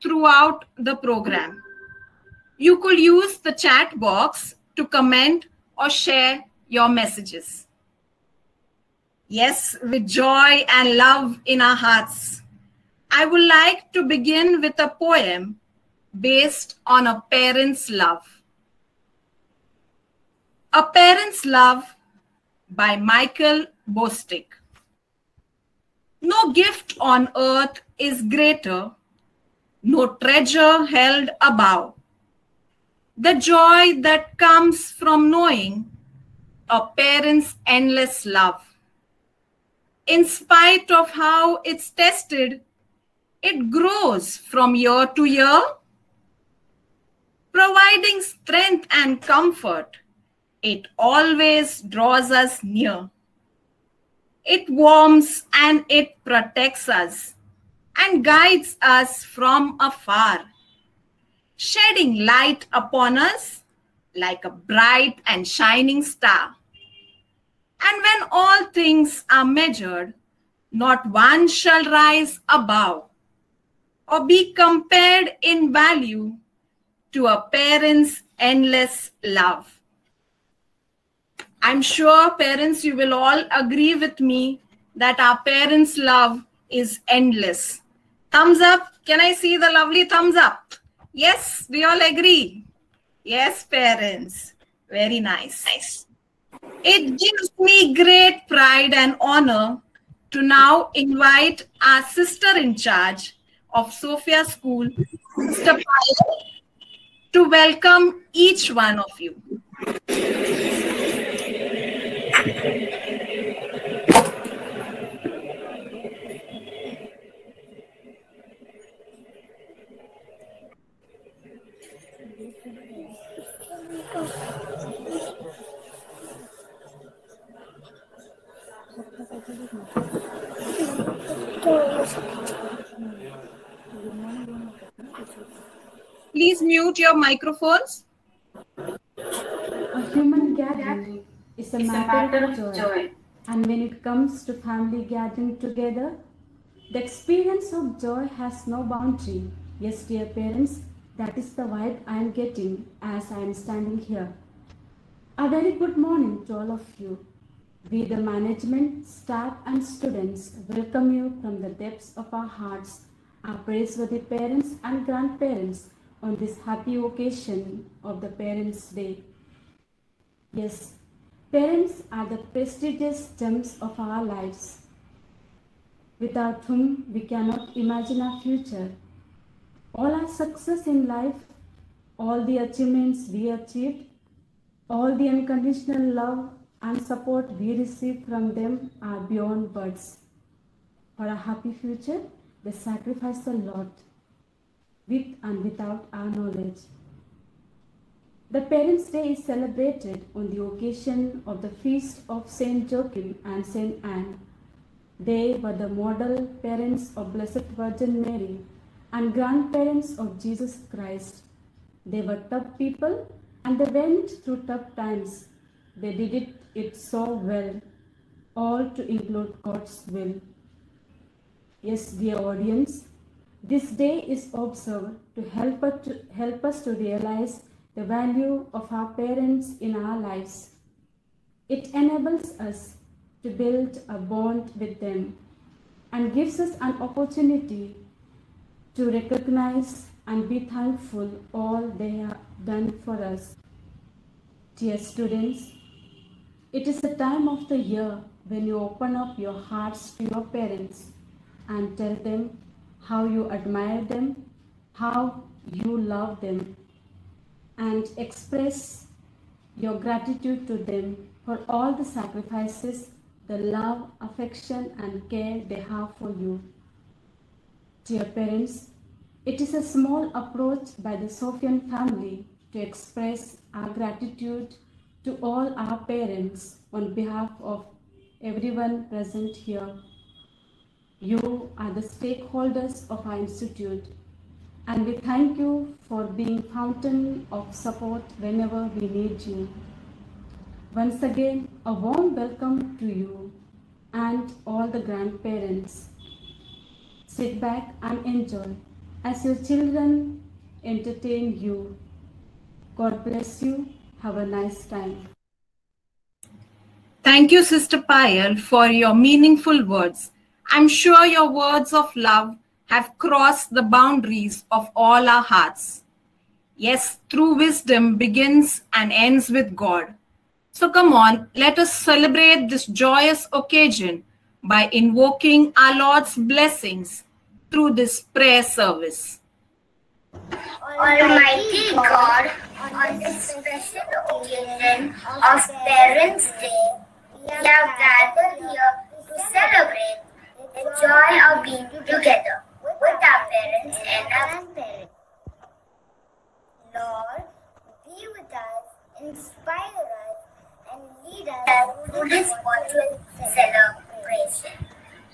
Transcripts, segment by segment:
throughout the program. You could use the chat box to comment or share your messages. Yes, with joy and love in our hearts, I would like to begin with a poem based on a parent's love. A Parent's Love by Michael Bosstick. No gift on earth is greater, no treasure held above. The joy that comes from knowing a parent's endless love. In spite of how it's tested, it grows from year to year, providing strength and comfort. It always draws us near. It warms and it protects us and guides us from afar, shedding light upon us like a bright and shining star. And when all things are measured, not one shall rise above or be compared in value to a parent's endless love. I'm sure, parents, you will all agree with me that our parents' love is endless. Thumbs up. Can I see the lovely thumbs up? Yes, we all agree. Yes, parents. Very nice. It gives me great pride and honor to now invite our sister in charge of Sophia School, Mr. Payal, to welcome each one of you. Please mute your microphones. A human gathering is a matter of joy. And when it comes to family gathering together, the experience of joy has no boundary. Yes, dear parents, that is the vibe I am getting as I am standing here. A very good morning to all of you. We, the management, staff and students, welcome you from the depths of our hearts, our praiseworthy parents and grandparents, on this happy occasion of the Parents' Day. Yes, parents are the prestigious gems of our lives, without whom we cannot imagine our future. All our success in life, all the achievements we achieved, all the unconditional love and support we receive from them are beyond words. For a happy future, they sacrifice a lot, with and without our knowledge. The Parents' Day is celebrated on the occasion of the feast of Saint Joachim and Saint Anne. They were the model parents of Blessed Virgin Mary and grandparents of Jesus Christ. They were tough people and they went through tough times. They did it so well, all to include God's will. Yes, dear audience, this day is observed to help us to realize the value of our parents in our lives. It enables us to build a bond with them and gives us an opportunity to recognize and be thankful all they have done for us. Dear students, it is a time of the year when you open up your hearts to your parents and tell them how you admire them, how you love them, and express your gratitude to them for all the sacrifices, the love, affection, and care they have for you. Dear parents, it is a small approach by the Sophian family to express our gratitude to all our parents on behalf of everyone present here. You are the stakeholders of our institute, and we thank you for being fountain of support whenever we need you. Once again, a warm welcome to you and all the grandparents. Sit back and enjoy. as your children entertain you. God bless you. Have a nice time. Thank you, Sister Payal, for your meaningful words. I'm sure your words of love have crossed the boundaries of all our hearts. Yes, true wisdom begins and ends with God. So come on, let us celebrate this joyous occasion by invoking our Lord's blessings through this prayer service. Almighty God, on this special occasion of Parents' Day, we have gathered here to celebrate the joy of being together with our parents and our grandparents. Lord, be with us, inspire us, and lead us through this virtual celebration.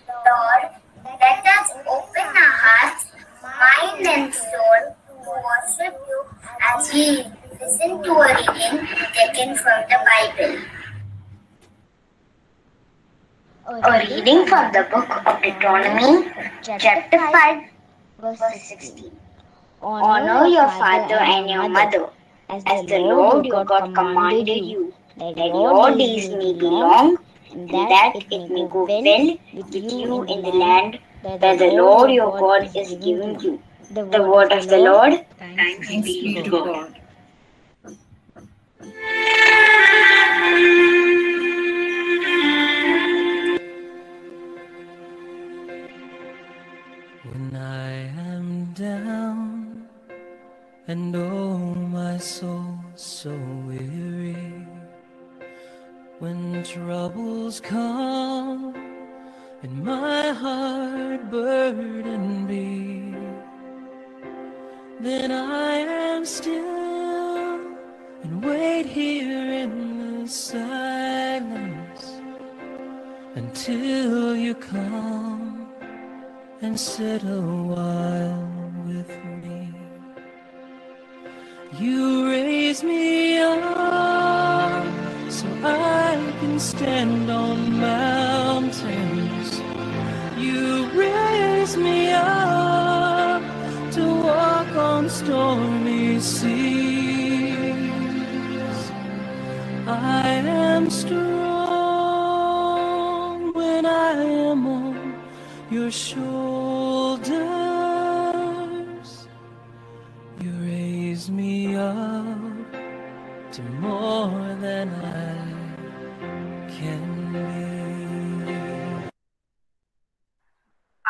Lord, let us open our hearts, mind, and soul to worship you as we listen to a reading taken from the Bible. A reading from the book of Deuteronomy, chapter 5, verse 16. Honor your father and your mother, as the Lord your God commanded you, that your days may be long, and that it may go well with you in the land where the Lord your God is giving you. The word of the Lord. Thanks be to God. When I am down and oh my soul so weary, when troubles come and my heart burden be, then I am still and wait here in the silence until you come and sit a while with me. You raise me up so I can stand on mountains. You raise me up to walk on stormy seas. I am strong when I am on your shoulders. You raise me up to more than I can be.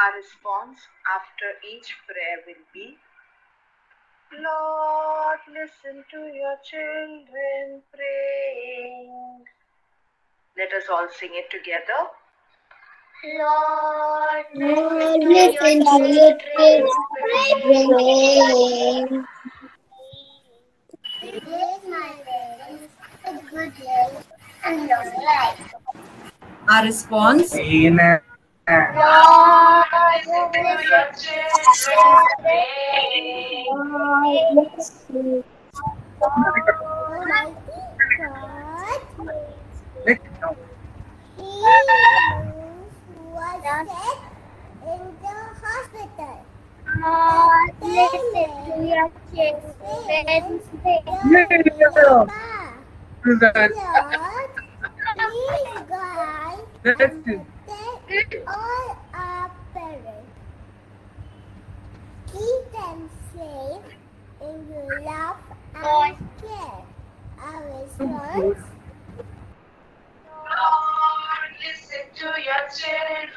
Our response after each prayer will be, Lord, listen to your children praying. Let us all sing it together. Lord, listen to your children praying. Give my parents a good health and long life. Our response. Amen. Lord, listen to your children praying. Almighty God, He was sick in the hospital. Lord, listen to your children praying. Lord, please guide and protect all our parents. Keep them safe in your love and care. Our response. Lord, listen to your children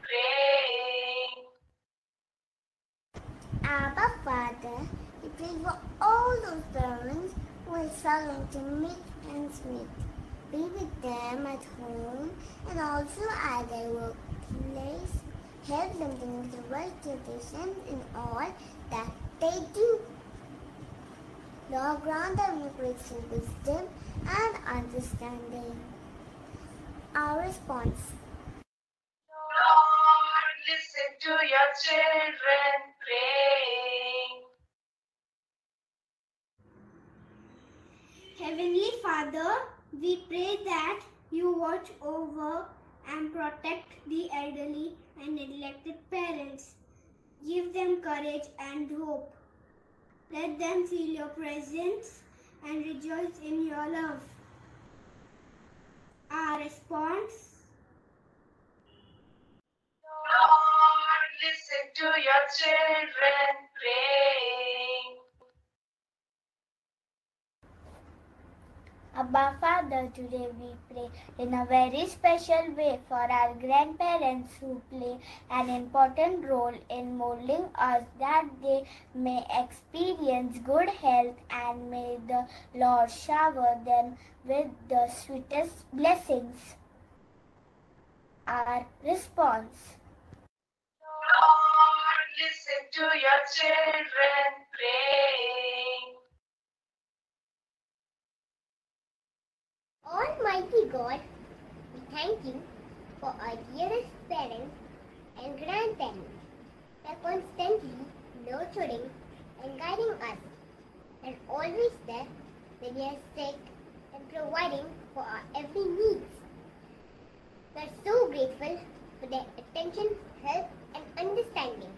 praying. Abba Father, we pray for all those parents who are struggling to make ends meet. Be with them at home and also at their workplace. Help them to make the right decisions in all that they do. Lord, grant them your grateful wisdom and understanding. Our response. Lord, listen to your children praying. Heavenly Father, we pray that you watch over and protect the elderly and neglected parents. Give them courage and hope. Let them feel your presence and rejoice in your love. Our response: Lord, listen to your children praying. Abba Father, today we pray in a very special way for our grandparents who play an important role in molding us, that they may experience good health and may the Lord shower them with the sweetest blessings. Our response: Lord, listen to your children praying. Almighty God, we thank you for our dearest parents and grandparents. They are constantly nurturing and guiding us, and always there when we are sick and providing for our every needs. We are so grateful for their attention, help, and understanding.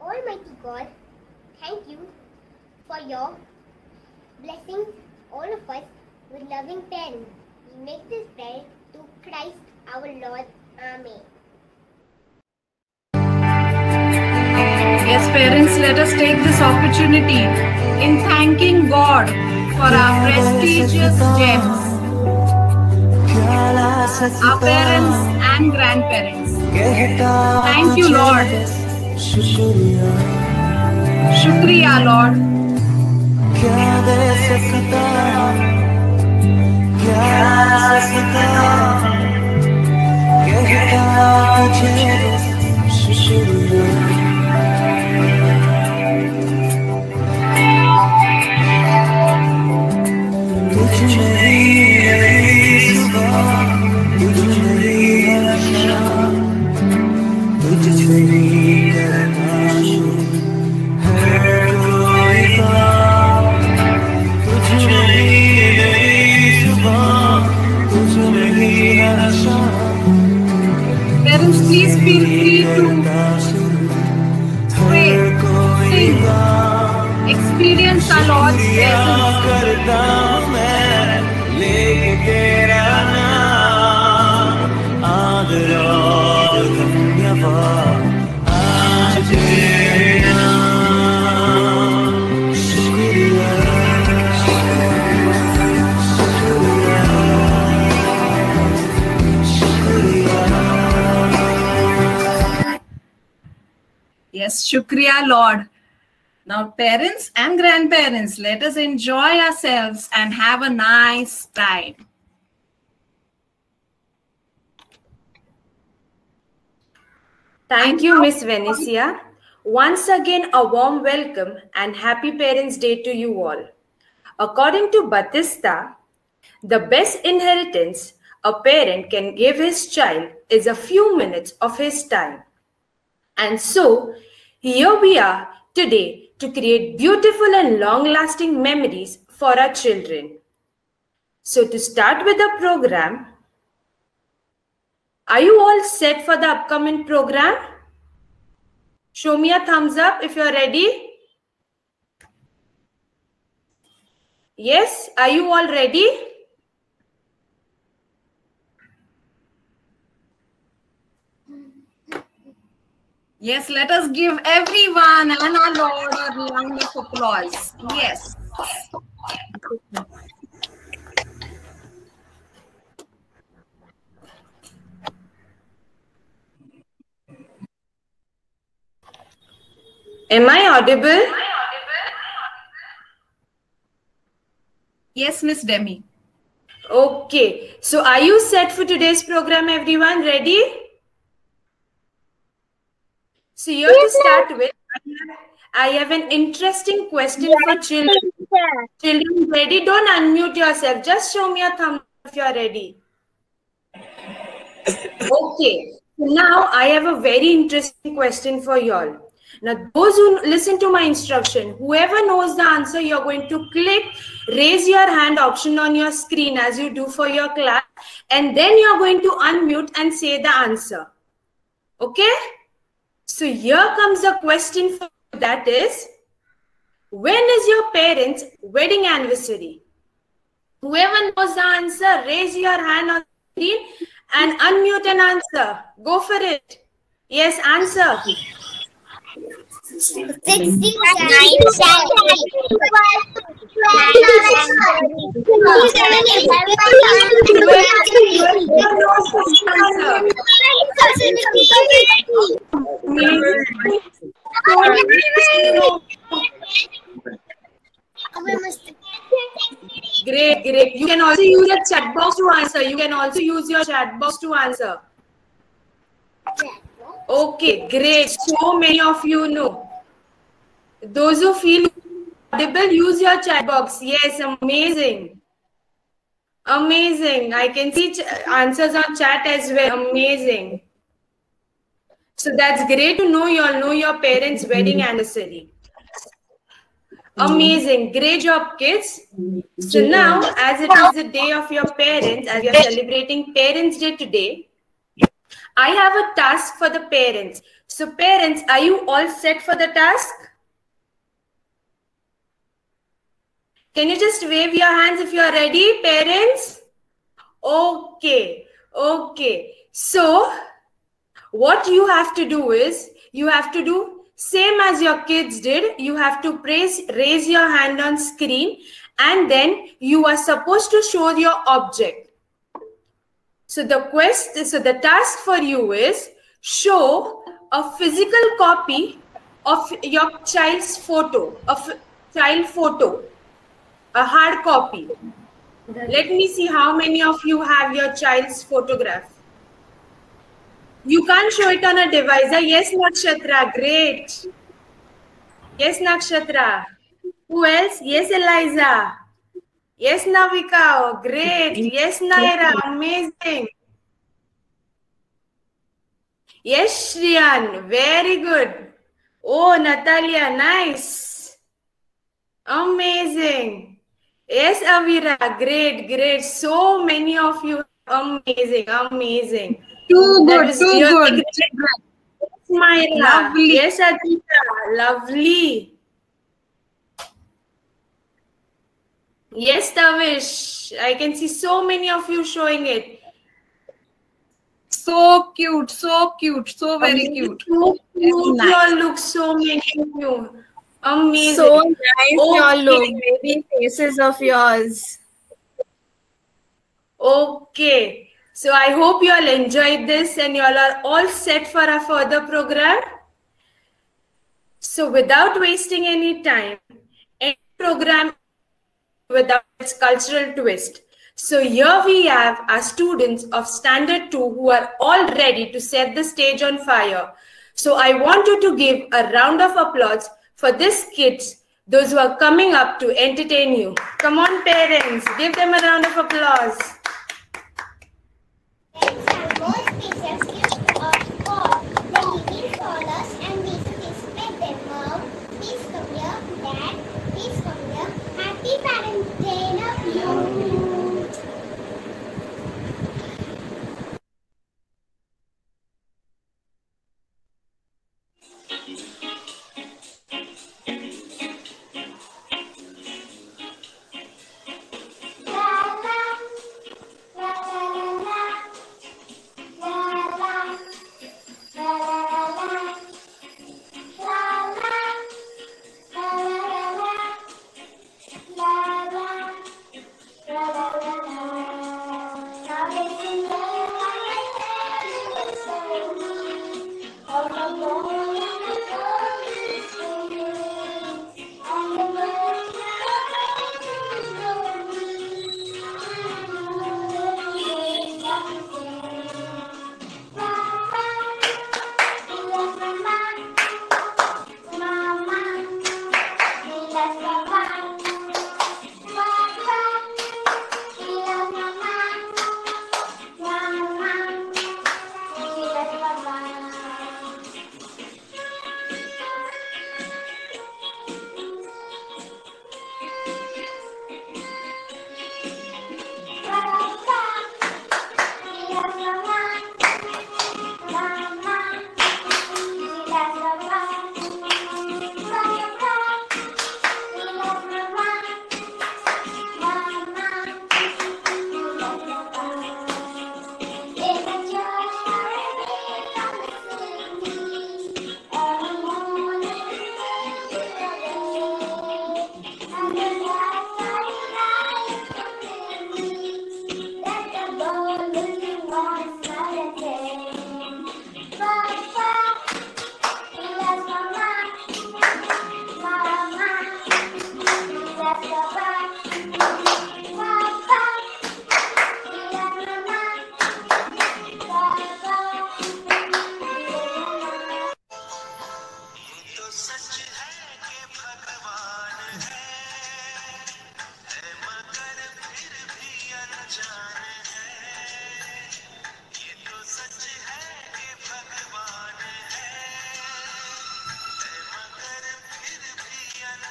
Almighty God, thank you for your blessing all of us with loving parents. We make this prayer to Christ our Lord. Amen. Yes, parents, let us take this opportunity in thanking God for our prestigious gems, our parents and grandparents. Thank you, Lord. Shukriya, Lord. Parents, please feel free to pray, sing, experience our Lord's Yes, Shukriya, Lord. Now, parents and grandparents, let us enjoy ourselves and have a nice time. Thank you, Miss Venecia. Once again, a warm welcome and happy Parents' Day to you all. According to Batista, the best inheritance a parent can give his child is a few minutes of his time. And so, here we are today to create beautiful and long-lasting memories for our children. So to start with the program, are you all set for the upcoming program? Show me a thumbs up if you're ready. Yes, are you all ready? Yes, let us give everyone and our Lord a round of applause. Yes. Am I audible? Yes, Miss Demi. Okay, so are you set for today's program, everyone? Ready? So here to start with, I have an interesting question for children. Children, ready? Don't unmute yourself. Just show me a thumb up if you are ready. Okay, so now I have a very interesting question for you all. Now, those who listen to my instruction, whoever knows the answer, you're going to click raise your hand option on your screen as you do for your class, and then you're going to unmute and say the answer. Okay? So here comes the question for you, that is, when is your parents' wedding anniversary? Whoever knows the answer, raise your hand on the screen and unmute and answer. Go for it. Yes, answer. 67. Great, great. You can also use your chat box to answer. You can also use your chat box to answer. Okay, great. So many of you know. Those who feel audible, use your chat box. Yes, amazing. Amazing. I can see answers on chat as well. Amazing. So that's great to know you all know your parents' wedding anniversary. Amazing. Great job, kids. So now, as it is the day of your parents, as you're celebrating Parents' Day today, I have a task for the parents. So parents, are you all set for the task? Can you just wave your hands if you're ready, parents? Okay. Okay. So what you have to do is, you have to do same as your kids did. You have to raise your hand on screen, and then you are supposed to show your object. So the task for you is show a physical copy of your child's photo, a hard copy. Let me see how many of you have your child's photograph. You can't show it on a device. Yes, Nakshatra. Great. Yes, Nakshatra. Who else? Yes, Eliza. Yes, Navika. Great. Yes, Naira. Amazing. Yes, Shriyan. Very good. Oh, Natalia. Nice. Amazing. Yes, Avira. Great, great. So many of you. Amazing, amazing. Too good, too good. Yes, Myra. Lovely. Yes, Adita. Lovely. Yes, Tavish. I can see so many of you showing it. So cute, so cute, so very cute. So cute. Nice. You all look, so many of you. Amazing. So nice, Okay. you all look. Baby faces of yours. Okay. So I hope you all enjoyed this and you all are all set for a further program. So without wasting any time, any program without its cultural twist. So here we have our students of Standard 2 who are all ready to set the stage on fire. So I want you to give a round of applause for these kids, those who are coming up to entertain you. Come on, parents, give them a round of applause. Parents have more special skills of all. They live in scholars and we respect them. Mom, please come here. Dad, please come here. Happy Parents' Day, love you.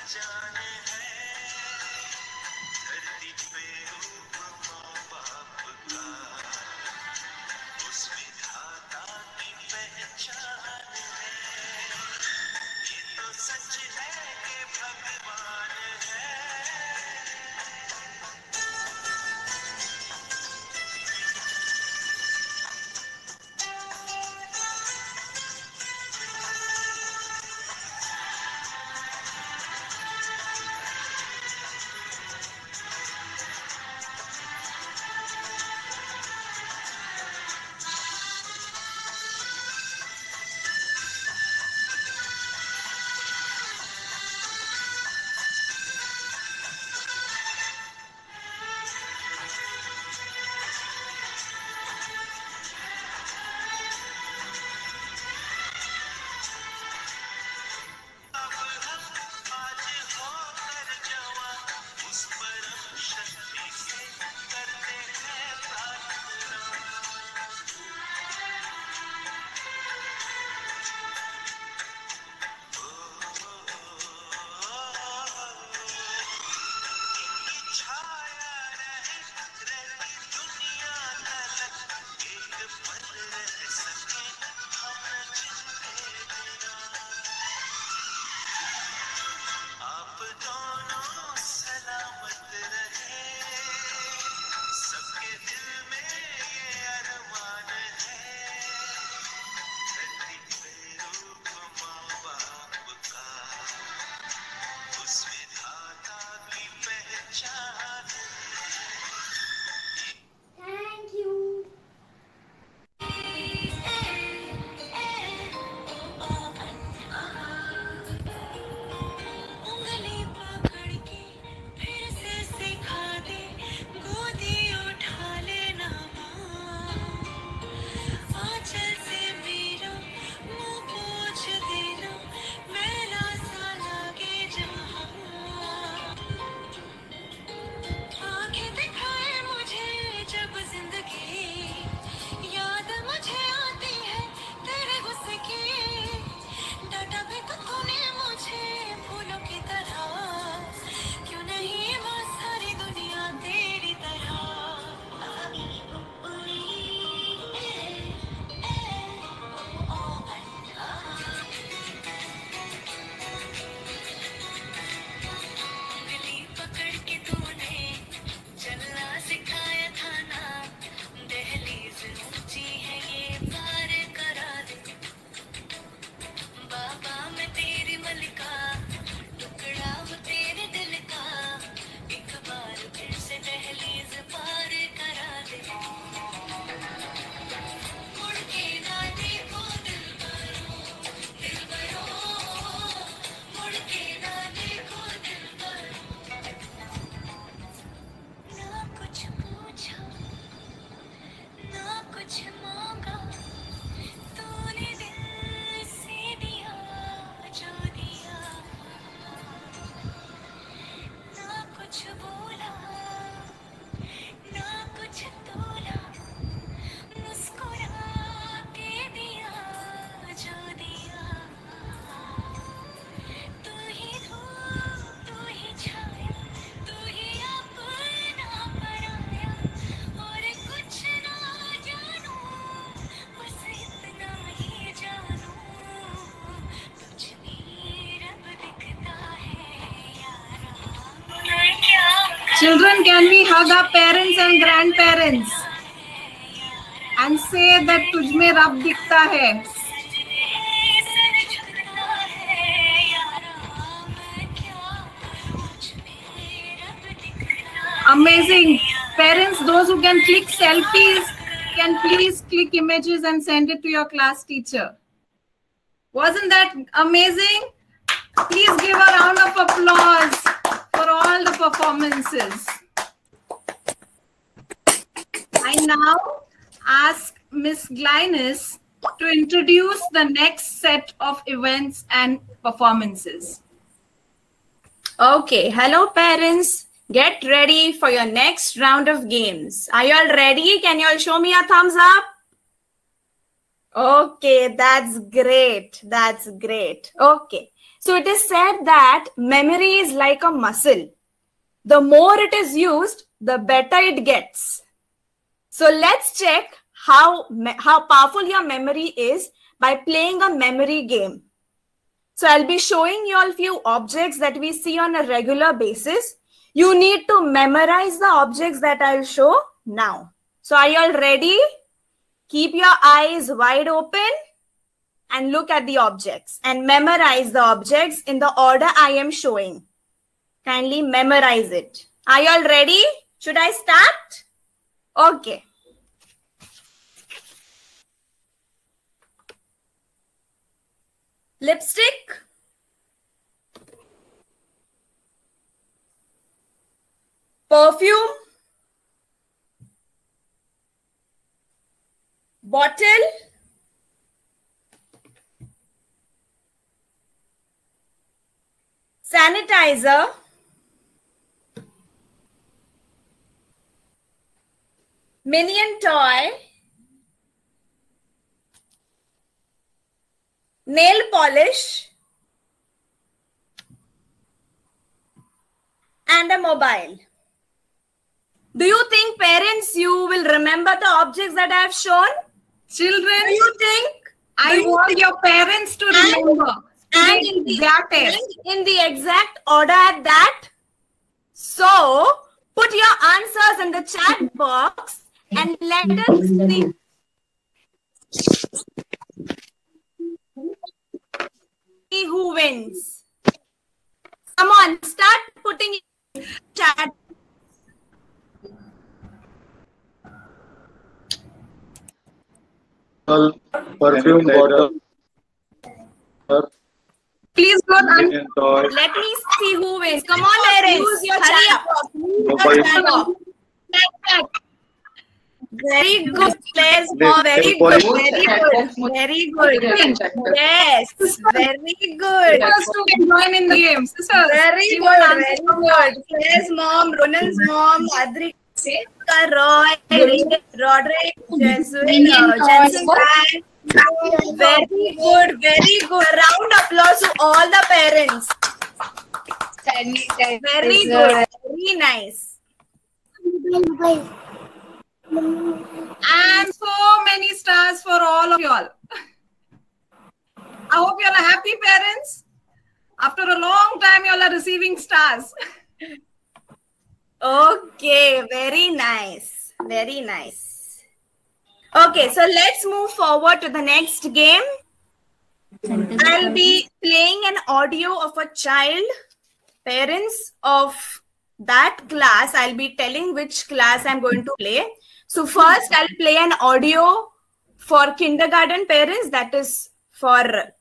जान है, धरती पे रूप माँ बाप का, उस विधाता की पहचान है। ये तो सच है कि भगवान है। Children, can we hug our parents and grandparents and say that तुझ में रब दिखता है? Amazing. Parents, those who can click selfies, can please click images and send it to your class teacher. Wasn't that amazing? Please give a round of applause for all the performances. I now ask Miss Glynis to introduce the next set of events and performances. Okay, hello parents. Get ready for your next round of games. Are you all ready? Can you all show me a thumbs up? Okay, that's great. That's great. Okay. So it is said that memory is like a muscle. The more it is used, the better it gets. So let's check how powerful your memory is by playing a memory game. So I'll be showing you all few objects that we see on a regular basis. You need to memorize the objects that I'll show now. So are you all ready? Keep your eyes wide open and look at the objects and memorize the objects in the order I am showing. Kindly memorize it. Are you all ready? Should I start? Okay. Lipstick. Perfume. Bottle. Sanitizer. Minion toy. Nail polish. And a mobile. Do you think, parents, you will remember the objects that I have shown? Children, Do you think? I want your parents to remember. And in the exact order at that. So, put your answers in the chat box and let us see who wins. Come on, start putting in chat. Perfume bottle. Please go on. Let me see who wins. Come on, parents. Use your chat box. Use your chat box. Very good, players. Very good. Very good. Very good. Yes. Very good. Join in the game. Sister. Very good. Very good. Players' mom, Ronan's mom, Adrika, Roy, Roderick, Jensen. Very good. Very good. A round of applause to all the parents. Very good. Very nice. And so many stars for all of y'all. I hope y'all are happy, parents. After a long time, y'all are receiving stars. Okay, very nice. Very nice. Okay, so let's move forward to the next game. I'll be playing an audio of a child. Parents of that class, I'll be telling which class I'm going to play. So first, I'll play an audio for kindergarten parents, that is for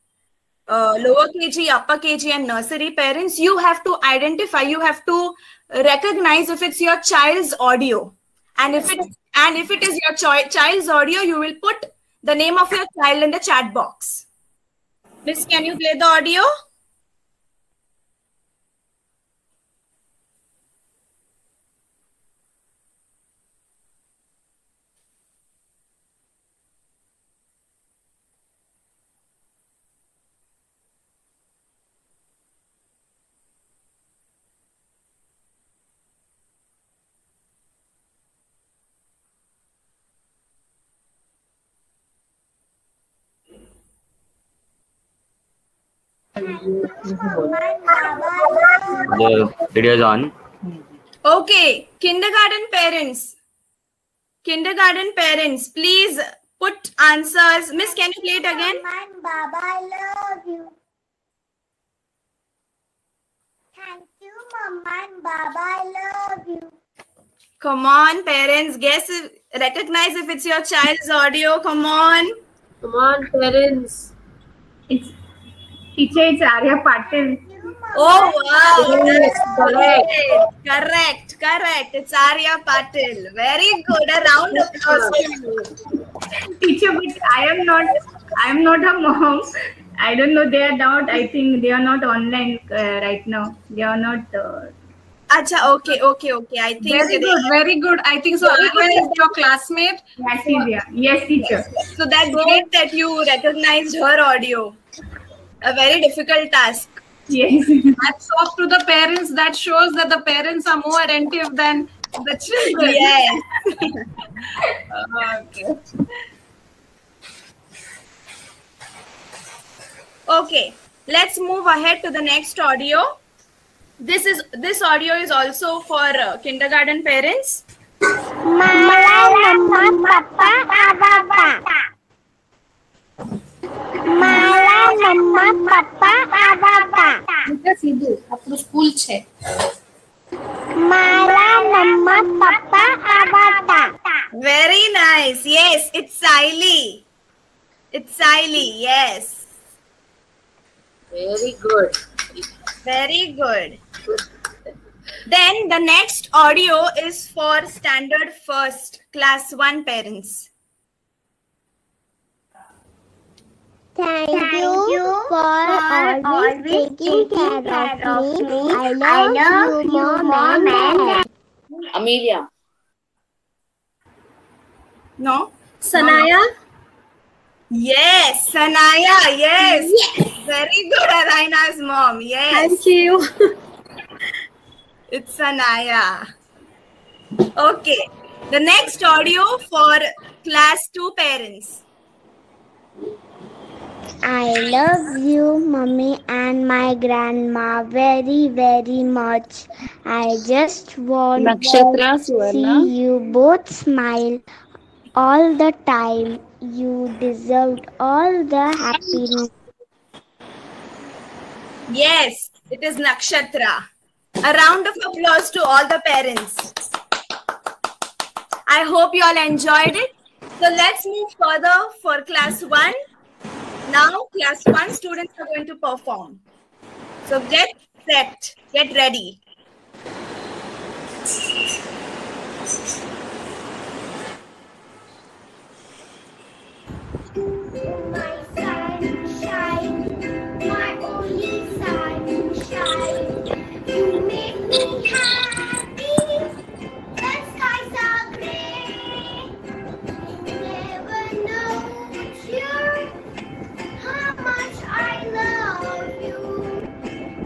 lower KG, upper KG and nursery parents. You have to identify, you have to recognize if it's your child's audio. And if it is your child's audio, you will put the name of your child in the chat box. Miss, can you play the audio? The video is on. Okay, kindergarten parents, please put answers. Miss, can you play it again? Mama and Baba, I love you. Thank you, Mama and Baba, I love you. Come on, parents, recognize if it's your child's audio. Come on. Come on, parents. It's teacher, it's Arya Patil. Oh, wow. Yes, Correct. It's Arya Patil. Very good. A round of applause for you. Teacher, but I am not a mom. I don't know. They are not. I think they are not online right now. They are not Acha, okay. I think very good. I think so. Arvind is your classmate. Yes, Divya. Yes, teacher. So that's great that you recognized her audio. A very difficult task. Yes. Hats off to the parents. That shows that the parents are more attentive than the children. Yes. Okay. Okay. Let's move ahead to the next audio. This audio is also for kindergarten parents. Mala, Mama, Papa, Ababa. Mala, Mama, Papa, Ababa. આપણું school છે. Mala, Mama, Papa, Ababa. Very nice. Yes, it's Siley. Yes. Very good. Very good. Then the next audio is for standard first, class 1 parents. Thank you for always taking care of me. I love you, Mom and Dad. Amelia. No? Sanaya? Yes, Sanaya. Yes. Very good, Araina's mom. Yes. Thank you. It's Sanaya. Okay. The next audio for class 2 parents. I love you, Mommy and my grandma very, very much. I just want Nakshatra, to see you both smile all the time. You deserved all the happiness. Yes, it is Nakshatra. A round of applause to all the parents. I hope you all enjoyed it. So let's move further for class 1. Now class 1 students are going to perform. So get set, get ready. My sunshine, my only sunshine, you make me happy when skies are gray. You never know, dear, how much I love you.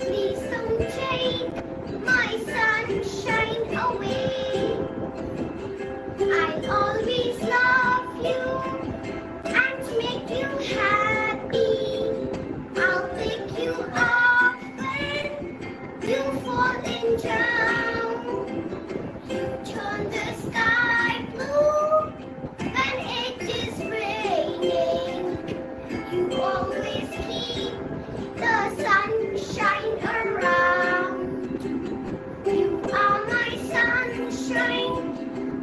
Please don't take my sunshine away. I'll always love you and make you happy. I'll pick you up when you falling down. You turn the sky blue when it is raining. You always keep the sunshine around. You are my sunshine,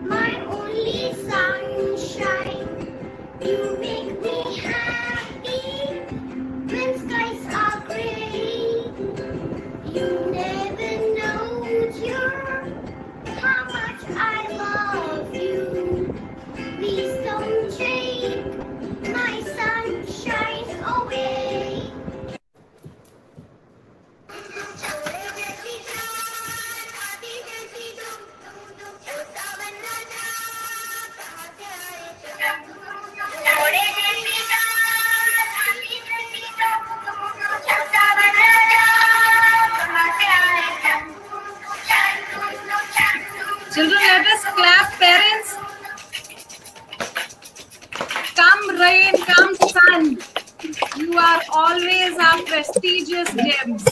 my only sunshine. You make me happy when skies are gray. You never know, dear, how much I love you. Please don't take my sunshine away. Children, let us clap, parents. Come rain, come sun. You are always our prestigious gems.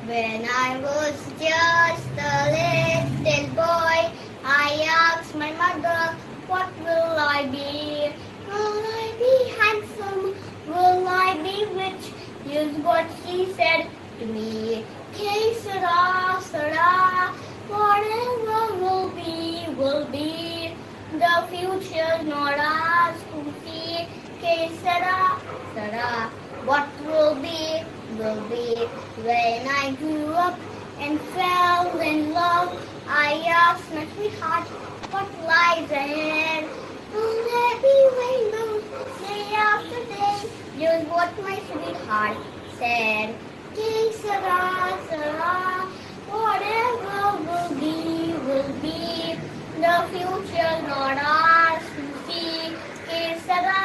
When I was just a little boy, I asked my mother, what will I be? Will I be handsome? Will I be rich? Here's what she said to me. Que sera, sera, whatever will be, will be. The future's not ours to see. Que sera, sera, what will be, will be. When I grew up and fell in love, I asked my sweetheart, what lies ahead? Will there be rainbows day after day? Here's what my sweetheart said. Que sera, sera, whatever will be, will be. The future's not ours to see. Que sera,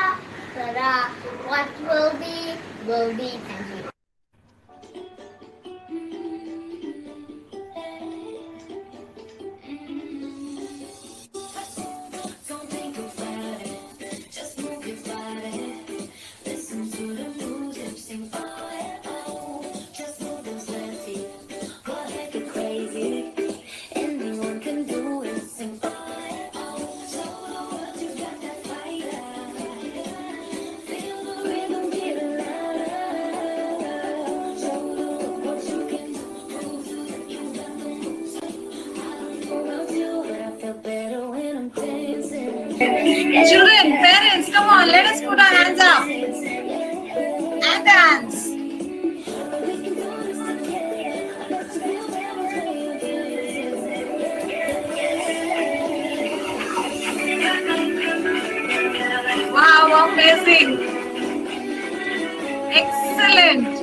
sera, what will be, will be. Thank you. Children, parents, come on, let us put our hands up and dance. Wow, amazing. Excellent.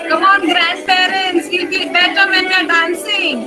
Come on, grandparents, we'll feel better when we're dancing.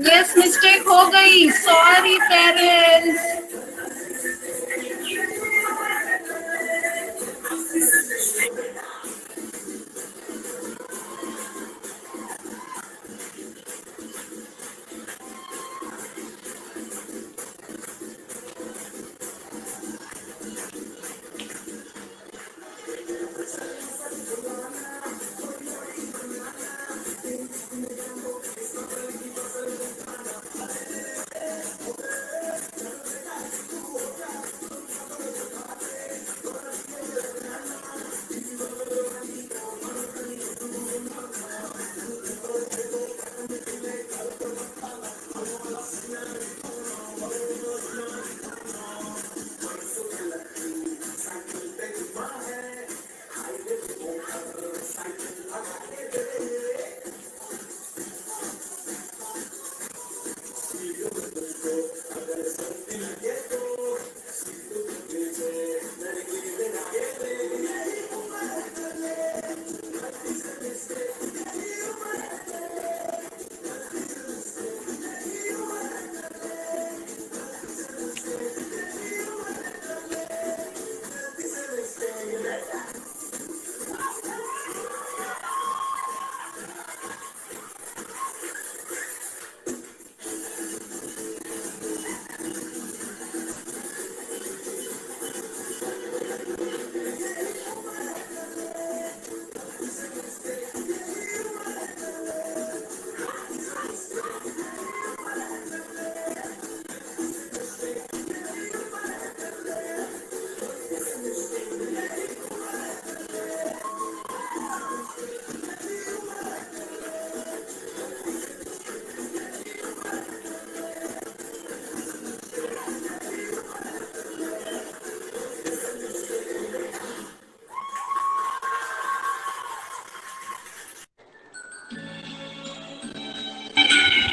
Yes, mistake हो गई. Sorry, parents.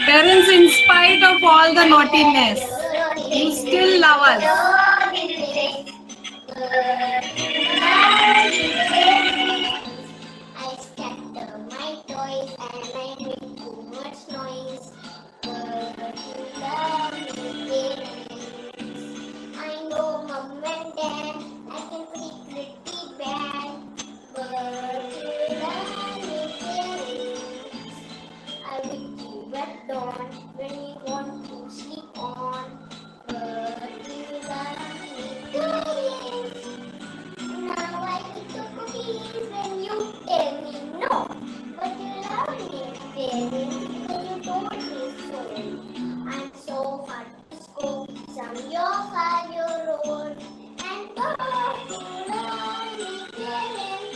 Parents, in spite of all the naughtiness, you still love us. I scatter my toys and I make too much noise. But you love me, parents. I know mom and dad, I can be pretty bad. But you love me, parents. I wake you at dawn when you want to sleep on. But you love me, parents. Now I eat the cookies when you tell me no. But you love me, parents, when you told me so. I'm so hard to school, some your 5-year-old. And but you love me, parents.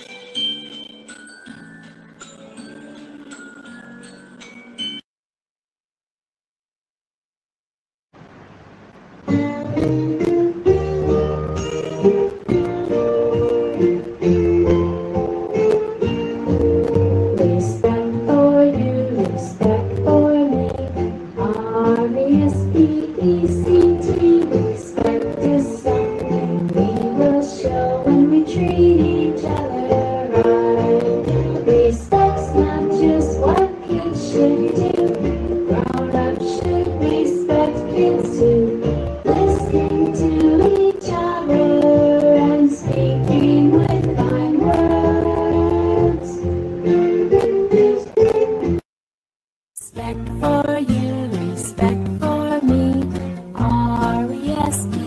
Respect for you, respect for me. R-E-S-P-E-C-T. Respect is something we will show when we treat each other right. Respect's not just what kids should do. Grown-ups should respect kids too. Listening to each other and speaking with fine words. Respect for you, respect for me. R-E-S-P-E-C-T.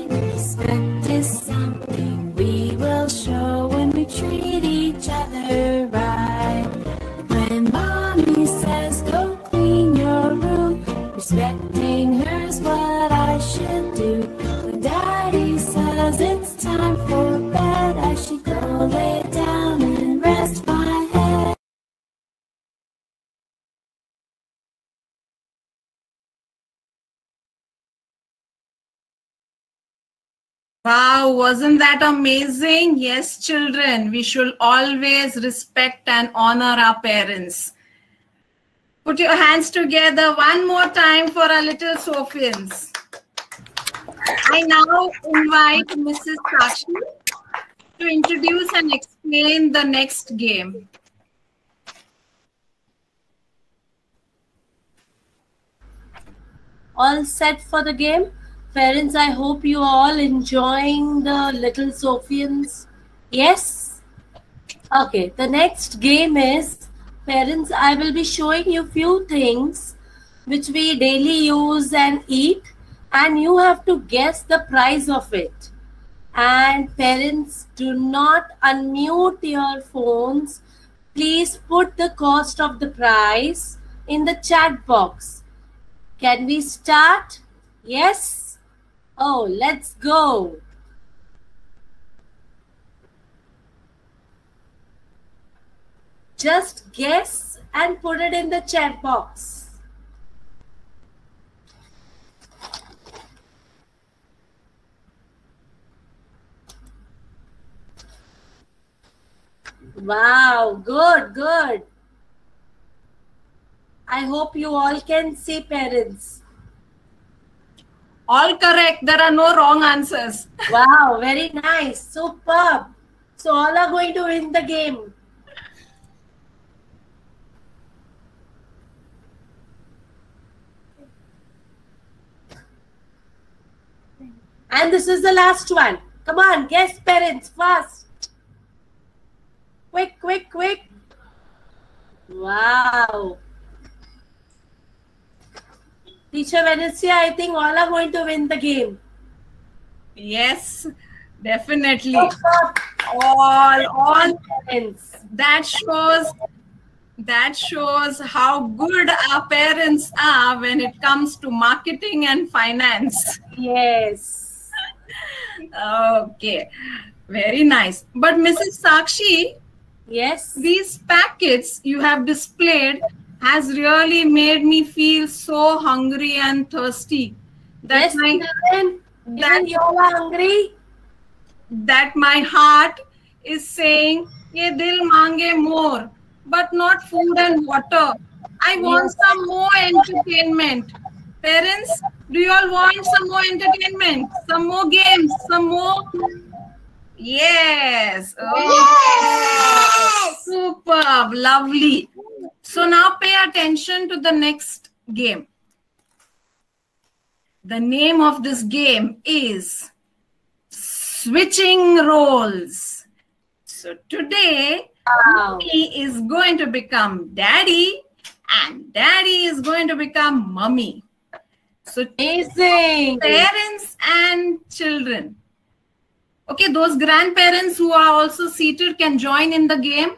Respect is something we will show when we treat each other right. When mommy says go clean your room, respecting her's what I should do. When daddy says it's time for bed, I should go lay down and rest my head. Wow, wasn't that amazing? Yes, children, we should always respect and honor our parents. Put your hands together one more time for our little Sophians. I now invite Mrs. Sakshi to introduce and explain the next game. All set for the game? Parents, I hope you are all enjoying the little Sophians. Yes? Okay, the next game is, parents, I will be showing you few things which we daily use and eat, and you have to guess the price of it. And parents, do not unmute your phones. Please put the cost of the price in the chat box. Can we start? Yes? Oh, let's go. Just guess and put it in the chat box. Wow, good, good. I hope you all can see, parents. All correct. There are no wrong answers. Wow, very nice. Superb. So all are going to win the game. And this is the last one. Come on, guess, parents, fast. Quick, quick, quick. Wow. Teacher Venezia, I think all are going to win the game. Yes, definitely. All that shows how good our parents are when it comes to marketing and finance. Yes. Okay, very nice. But Mrs. Sakshi, yes, these packets you have displayed has really made me feel so hungry and thirsty. That yes, you are hungry. That my heart is saying, "Ye dil mange more," but not food and water. I want some more entertainment. Parents, do you all want some more entertainment? Some more games? Some more? Yes. Oh, superb. Lovely. So now pay attention to the next game. The name of this game is Switching Roles. So today, Mummy is going to become Daddy and Daddy is going to become Mummy. So amazing. Parents and children. Okay, those grandparents who are also seated can join in the game.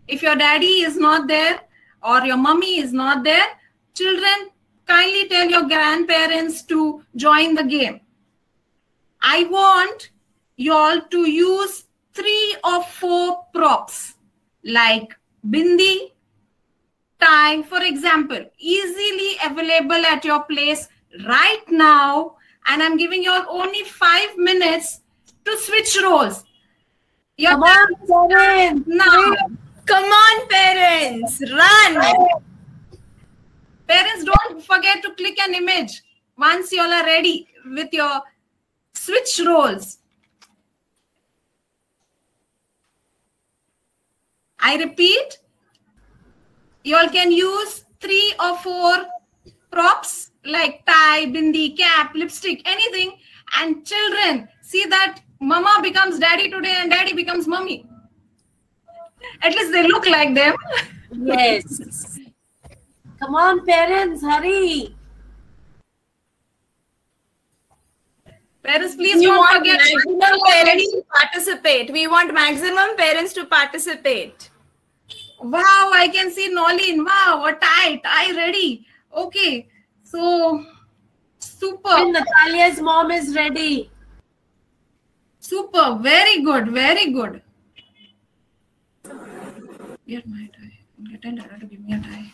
If your daddy is not there or your mummy is not there, children, kindly tell your grandparents to join the game. I want you all to use 3 or 4 props like bindi, tie, for example, easily available at your place right now. And I'm giving you all only 5 minutes to switch roles. Come on, parents. Now. Come on, parents. Run. Parents, don't forget to click an image once you all are ready with your switch roles. I repeat, you all can use 3 or 4 props like tie, bindi, cap, lipstick, anything. And children, see that mama becomes daddy today and daddy becomes mummy. At least they look like them. Yes. Come on, parents, hurry. Parents, please don't forget parents to participate. We want maximum parents to participate. Wow, I can see Nolin. Wow, a tie ready. Okay, so super. And Natalia's mom is ready. Super, very good, very good. Get my tie. Tell Dada to give me a tie.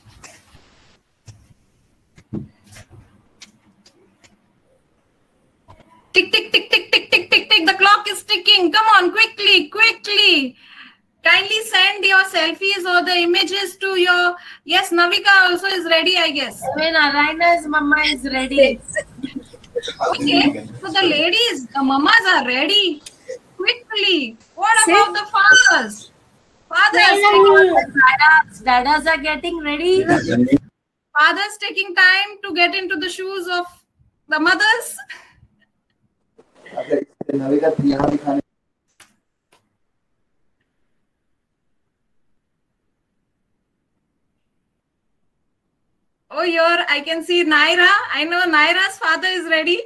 Tick, tick, tick, tick, tick, tick, tick, tick. The clock is ticking. Come on, quickly, quickly. Kindly send your selfies or the images to your... Yes, Navika also is ready, I guess. When Araina's mama is ready. Okay, so the ladies, the mamas are ready. Quickly. What about the fathers? Dadas are getting ready. Fathers taking time to get into the shoes of the mothers. Oh, here I can see Naira. I know Naira's father is ready.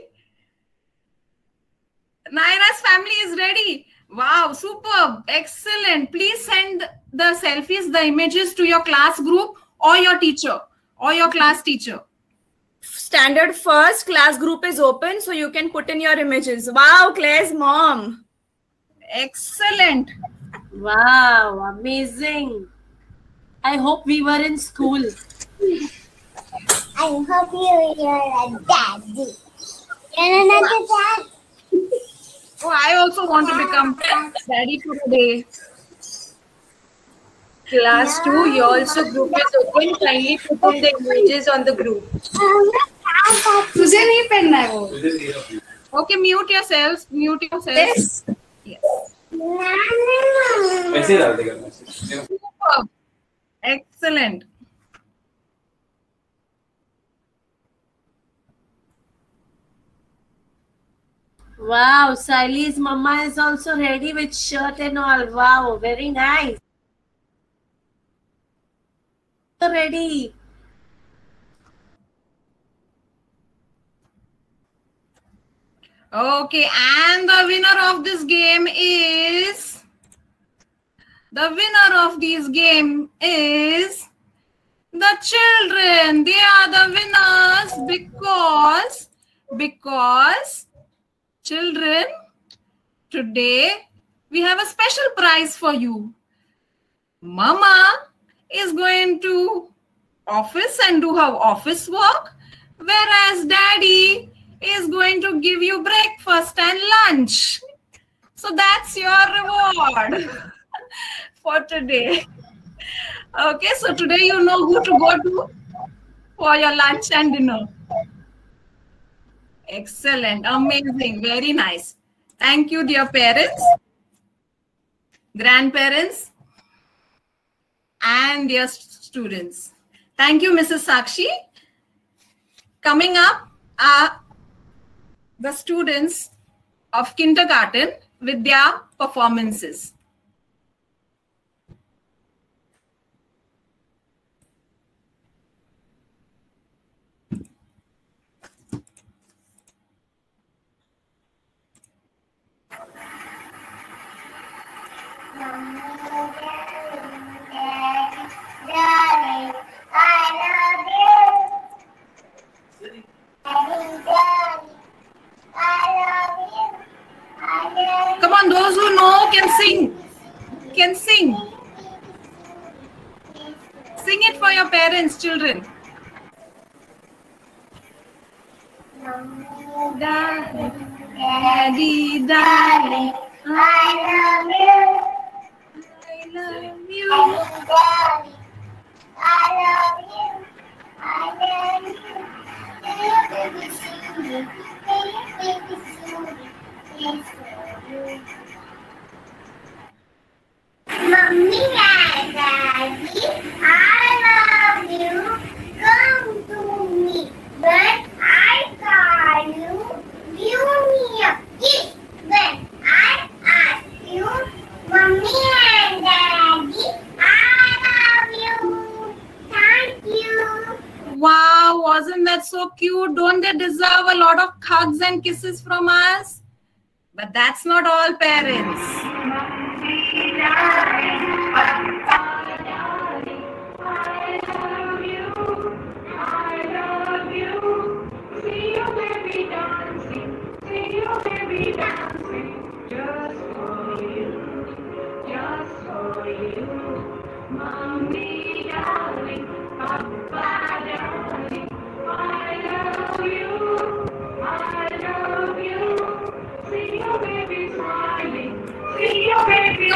Naira's family is ready. Wow, superb. Excellent. Please send the selfies, the images to your class group or your teacher or your class teacher. Standard first class group is open, so you can put in your images. Wow, Claire's mom. Excellent. Wow, amazing. I hope we were in school. I hope you're a daddy. You're another dad. Oh, I also want to become daddy for a day. Class 2, you also group is open. Kindly put in the images on the group. तुझे नहीं पहनना है वो. Okay, mute yourselves. Mute yourselves. Yes. ऐसे डाल देगा. Superb. Excellent. Wow, Sali's mama is also ready with shirt and all. Wow, very nice. Ready. Okay, and the winner of this game is... The winner of this game is... The children. They are the winners because children, today we have a special prize for you. Mama is going to office and do her office work, whereas daddy is going to give you breakfast and lunch. So that's your reward for today. Okay, so today you know who to go to for your lunch and dinner. Excellent, amazing, very nice. Thank you, dear parents, grandparents, and dear students. Thank you, Mrs. Sakshi. Coming up are the students of kindergarten with their performances. Darling, I love you. Darling, I love you. Come on, those who know can sing. Can sing. Sing it for your parents, children. Daddy, darling, I love you. I love you. Daddy, I love you. I love you. Hey, baby, sing it. Hey, baby, sing it. It's for you. Mommy and Daddy, I love you. Come to me, but I call you. Give me a kiss when I ask you. Mommy and Daddy, I love you. Thank you. Wow, wasn't that so cute? Don't they deserve a lot of hugs and kisses from us? But that's not all, parents. Come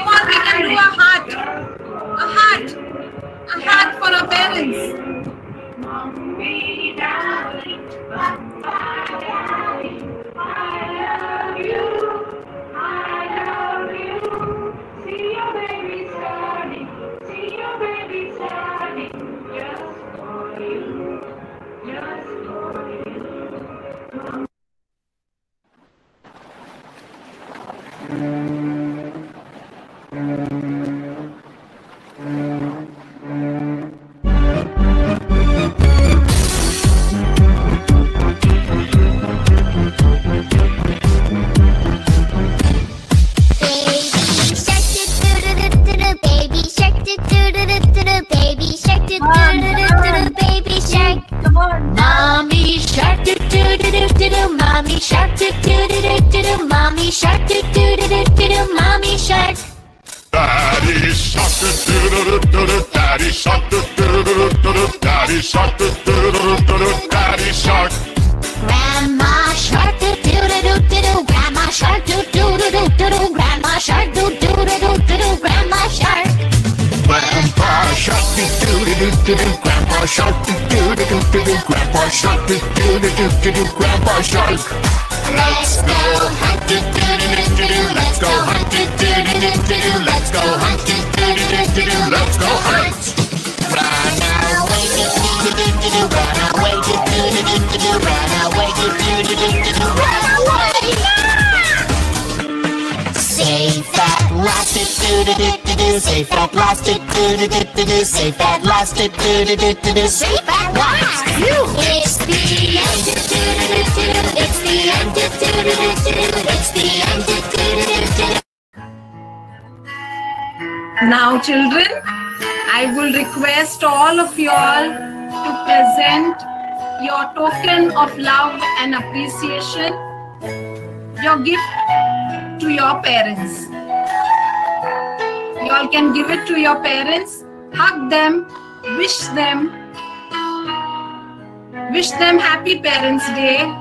on, we can do a heart. A heart. A heart for our parents. Mommy, darling, Papa, darling, I love you. I love you. See your baby starting. See your baby starting. Just for you. Just for you. Mommy shark, do do do do do do. Mommy shark, do do do do do do. Mommy shark. Daddy shark, do do do do do. Daddy shark, do do do do do. Daddy shark, do do do do do. Daddy shark. Grandma shark, do do do do do do. Grandma shark, do do do do do do. Grandma shark, do do do do do do. Grandma shark. Grandpa shark, do do do do do. Grandpa shark, do do do do do. Grandpa shark, do do do do do. Grandpa shark. Let's go hunt, do do do do do. Let's go hunt, do do do do do. Let's go hunt, do do do do do. Let's go hunt. Run away, do do do do do. Run away, do do do do do. Run away, do do do do do. Run away, safe at last, do do do do do. Safe at last, do do do do do. Safe at last, do do do do do. Safe at last. It's the end, do do do do do. It's the end, do do do do do. It's the end, do do do do do. Now, children, I will request all of you all to present your token of love and appreciation, your gift to your parents. You all can give it to your parents, hug them, wish them Happy Parents' Day.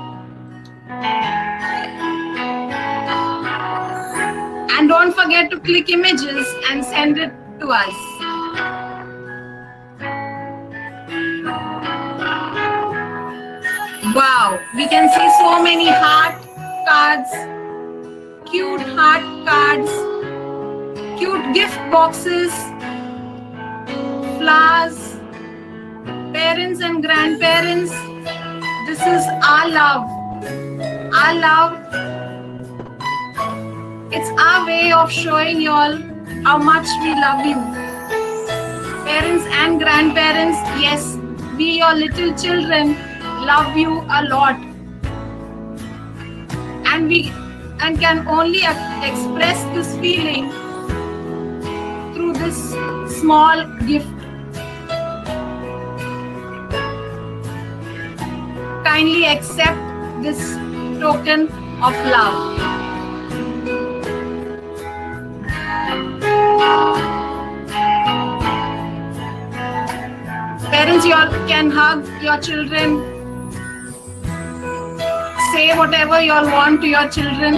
And don't forget to click images and send it to us. Wow, we can see so many heart cards, cute heart cards, cute gift boxes, flowers, parents and grandparents. This is our love. Our love. It's our way of showing you all how much we love you. Parents and grandparents, yes, we, your little children, love you a lot. And we can only express this feeling through this small gift. Kindly accept this token of love. Parents, you all can hug your children. Say whatever you all want to your children.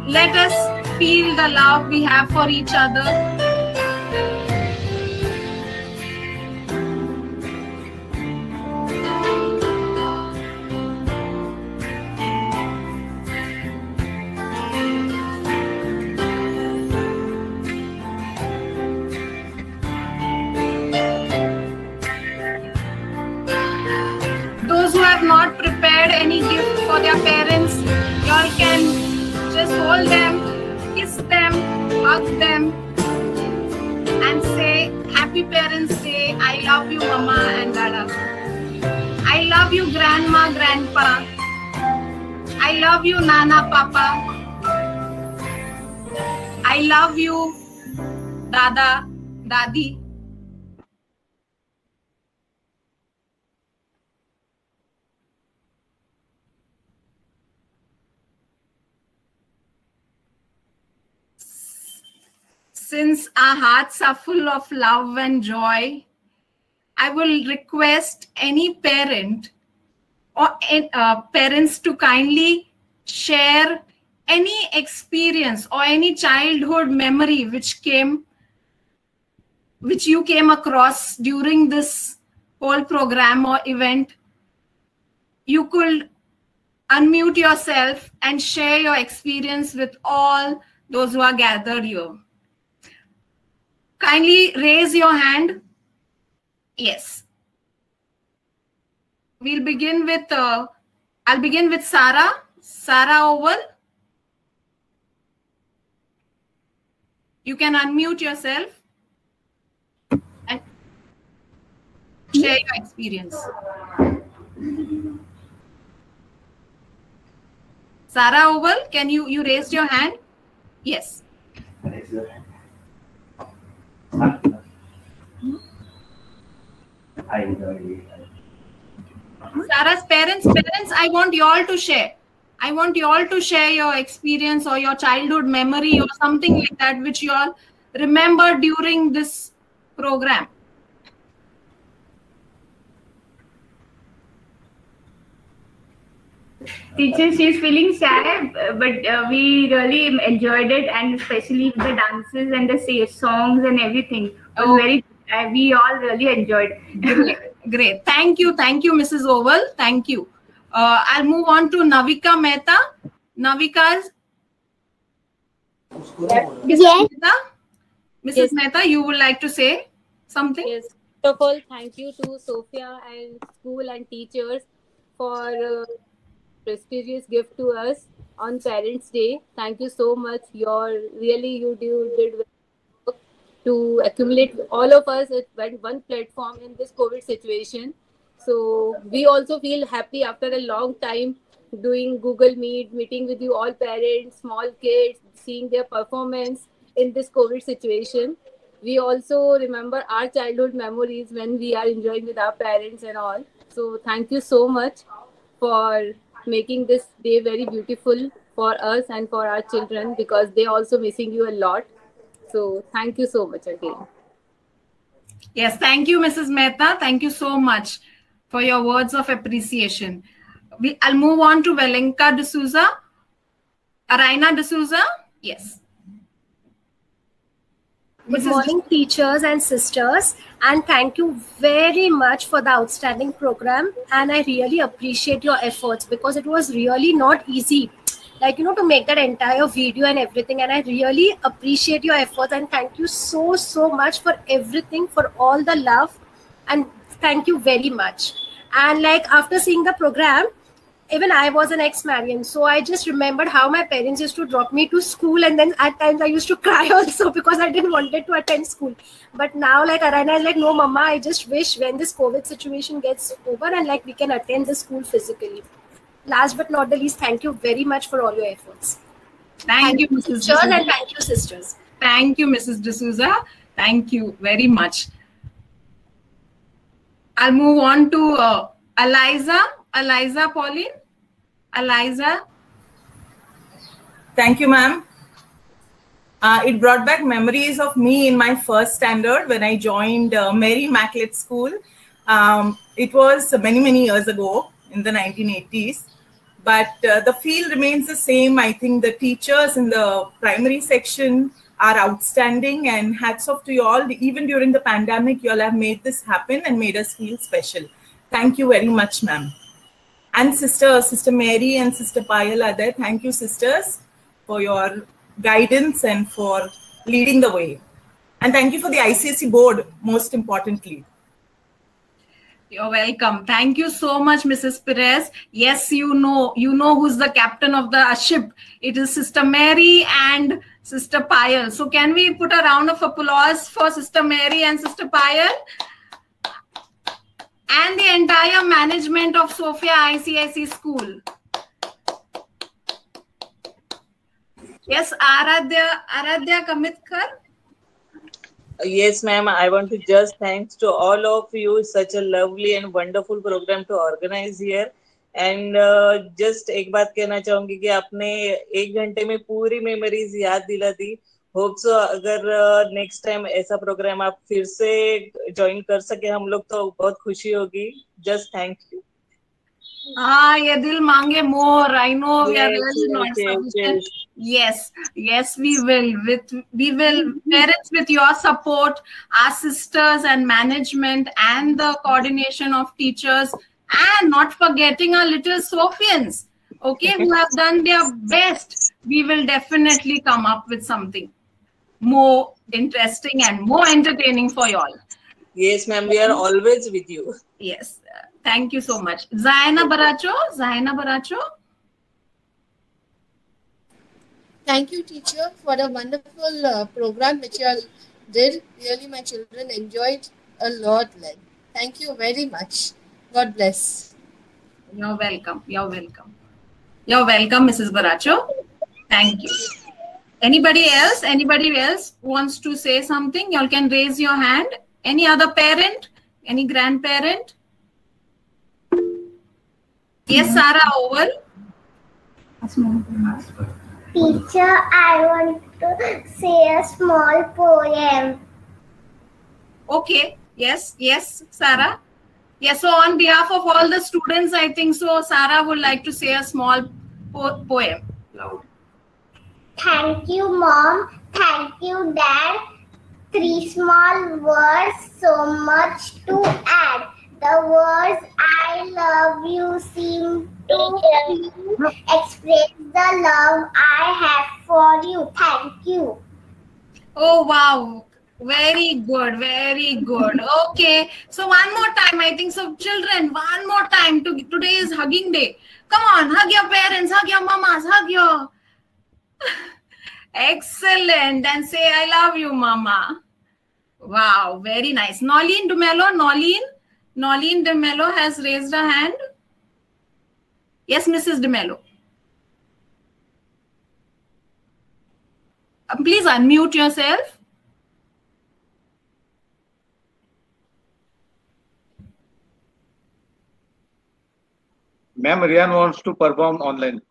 Let us feel the love we have for each other. Those who have not prepared any gift for their parents, you all can just hold them, kiss them, hug them, and say, Happy Parents' Day. I love you, Mama and Dada. I love you, Grandma, Grandpa. I love you, Nana, Papa. I love you, Dada, Dadi. Since our hearts are full of love and joy, I will request any parent or parents to kindly share any experience or any childhood memory which you came across during this whole program or event. You could unmute yourself and share your experience with all those who are gathered here. Kindly raise your hand. Yes. We'll begin with, I'll begin with Sarah. Sarah Oval. You can unmute yourself and share your experience. Sarah Oval, can you raise your hand? Yes. Raise your hand. I enjoyed it. Sarah's parents, I want you all to share. I want you all to share your experience or your childhood memory or something like that which you all remember during this program. Teacher, she's feeling shy, but we really enjoyed it, and especially the dances and the songs and everything. It was very. We all really enjoyed. Great. Thank you, Mrs. Oval. Thank you. I'll move on to Navika Mehta. Navika. Yes. Mrs. Mehta, you would like to say something? Yes. First of all, thank you to Sophia and school and teachers for prestigious gift to us on Parents' Day. Thank you so much. You did work to accumulate all of us at one platform in this COVID situation. So we also feel happy after a long time doing Google Meet, meeting with you all parents, small kids, seeing their performance in this COVID situation. We also remember our childhood memories when we are enjoying with our parents and all. So thank you so much for making this day very beautiful for us and for our children, because they also missing you a lot. So thank you so much again. Yes, thank you, Mrs. Mehta. Thank you so much for your words of appreciation. I'll move on to Velenka D'Souza. Araina D'Souza. Yes. Good morning, teachers and sisters, and thank you very much for the outstanding program. And I really appreciate your efforts because it was really not easy, like, to make that entire video and everything. And I really appreciate your efforts and thank you so much for everything, for all the love, and thank you very much. And like after seeing the program, even I was an ex-Marian, so I just remembered how my parents used to drop me to school, and then at times I used to cry also because I didn't wanted to attend school. But now, like, Arana is like, no, Mama, I just wish when this COVID situation gets over and like we can attend the school physically. Last but not the least, thank you very much for all your efforts. Thank you, Mrs. Teachers, D'Souza. and thank you, sisters. Thank you, Mrs. D'Souza. Thank you very much. I'll move on to Eliza Pauline. Eliza. Thank you, ma'am. It brought back memories of me in my first standard when I joined Mary Immaculate School. It was many years ago in the 1980s, but the feel remains the same. I think the teachers in the primary section are outstanding, and hats off to you all. Even during the pandemic, you all have made this happen and made us feel special. Thank you very much, ma'am. And Sister Mary and Sister Payal are there. Thank you, sisters, for your guidance and for leading the way. And thank you for the ICSE board, most importantly. You're welcome. Thank you so much, Mrs. Perez. Yes, you know who's the captain of the ship. It is Sister Mary and Sister Payal. So can we put a round of applause for Sister Mary and Sister Payal? And the entire management of Sophia ICSE School. Yes, Aradhya Kamitkar. Yes, ma'am. I want to just thanks to all of you. Such a lovely and wonderful program to organize here. And just एक बात कहना चाहूंगी कि आपने 1 घंटे में पूरी memories याद दिला दी. होप सो अगर नेक्स्ट टाइम ऐसा प्रोग्राम आप फिर से ज्वाइन कर सके हम लोग तो बहुत खुशी होगी. Just thank you. ये दिल मांगे more. I know we are really not sufficient. Yes, we will. Parents, with your support, our sisters and management and the coordination of teachers, and not forgetting our little Sophians, okay, who have done their best, we will definitely come up with something more interesting and more entertaining for you all. Yes, ma'am, we are always with you. Yes, thank you so much. Zaina Baracho. Thank you, teacher, for a wonderful program which you all did. Really, my children enjoyed a lot. Thank you very much. God bless. You're welcome, Mrs. Baracho. Thank you. Anybody else wants to say something? You all can raise your hand. Any other parent? Any grandparent? Yes, Sarah, over. Teacher, I want to say a small poem. Okay. Yes, Sarah. Yes, so on behalf of all the students, I think so, Sarah would like to say a small poem. Loud. Thank you, Mom. Thank you, Dad. 3 small words, so much to add. The words I love you seem to express the love I have for you. Thank you. Oh, wow. Very good. Okay. So one more time, I think so. Children, one more time. Today is hugging day. Come on, hug your parents, hug your mamas, hug your... Excellent. And say, I love you, Mama. Wow, very nice. Nolene De Mello has raised her hand. Yes, Mrs. De Mello. Please unmute yourself. Ma'am, Rian wants to perform online.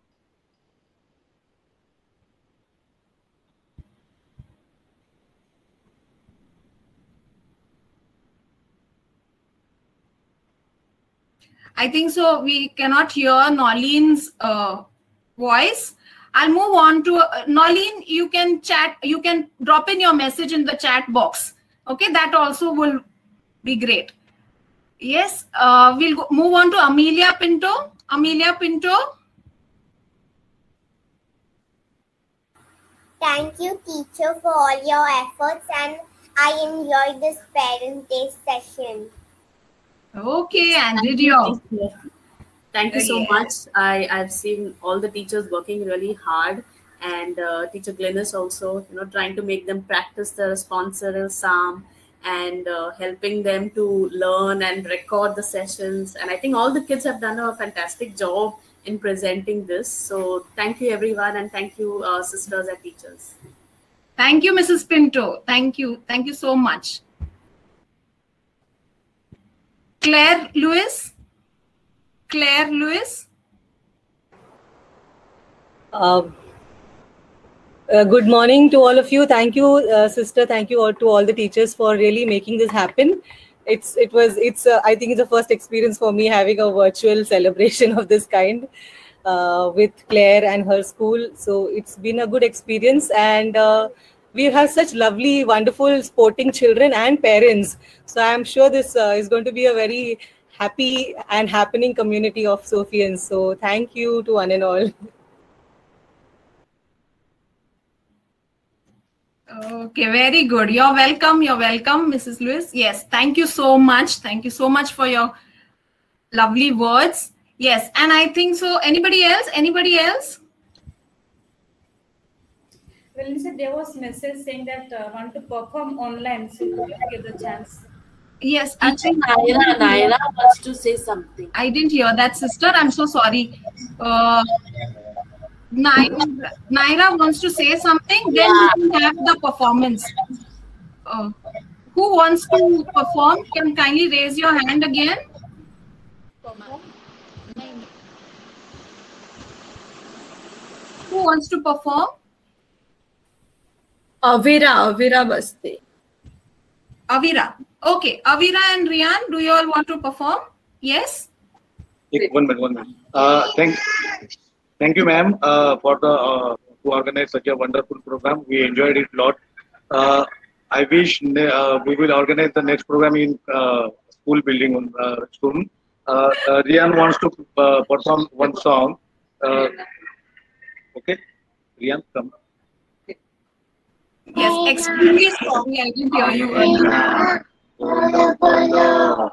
I think so. We cannot hear Nolene's voice. I'll move on to Nolene. You can chat. You can drop in your message in the chat box. Okay, that also will be great. Yes, we'll move on to Amelia Pinto. Amelia Pinto. Thank you, teacher, for all your efforts, and I enjoyed this Parents' Day session. Okay, and did you? Thank you so much. I've seen all the teachers working really hard, and Teacher Glynis also, trying to make them practice the responsorial psalm and helping them to learn and record the sessions. And I think all the kids have done a fantastic job in presenting this. So thank you, everyone, and thank you, sisters and teachers. Thank you, Mrs. Pinto. Thank you. Thank you so much. Claire Lewis. Claire Lewis. Good morning to all of you. Thank you, sister. Thank you all to all the teachers for really making this happen. I think it's the first experience for me having a virtual celebration of this kind with Claire and her school. So it's been a good experience, and we have such lovely, wonderful, sporting children and parents. So I'm sure this is going to be a very happy and happening community of Sophians. So thank you to one and all. Okay, very good. You're welcome. You're welcome, Mrs. Lewis. Yes, thank you so much. Thank you so much for your lovely words. Yes, and I think so. Anybody else? Anybody else? Well, there was message saying that want to perform online, so you get the chance. Yes, I think Naira wants to say something. I didn't hear that, sister. I'm so sorry. Naira wants to say something. Then we can have the performance. Who wants to perform? Can kindly raise your hand again. Who wants to perform? Avira Baste. Avira. Okay, Avira and Rian, do you all want to perform? Yes? One minute. Thank you, ma'am, for to organize such a wonderful program. We enjoyed it a lot. I wish we will organize the next program in school building soon. Rian wants to perform one song. Okay, Rian, come. Yes, extremely sorry, I didn't hear you earlier. Bolo, bolo.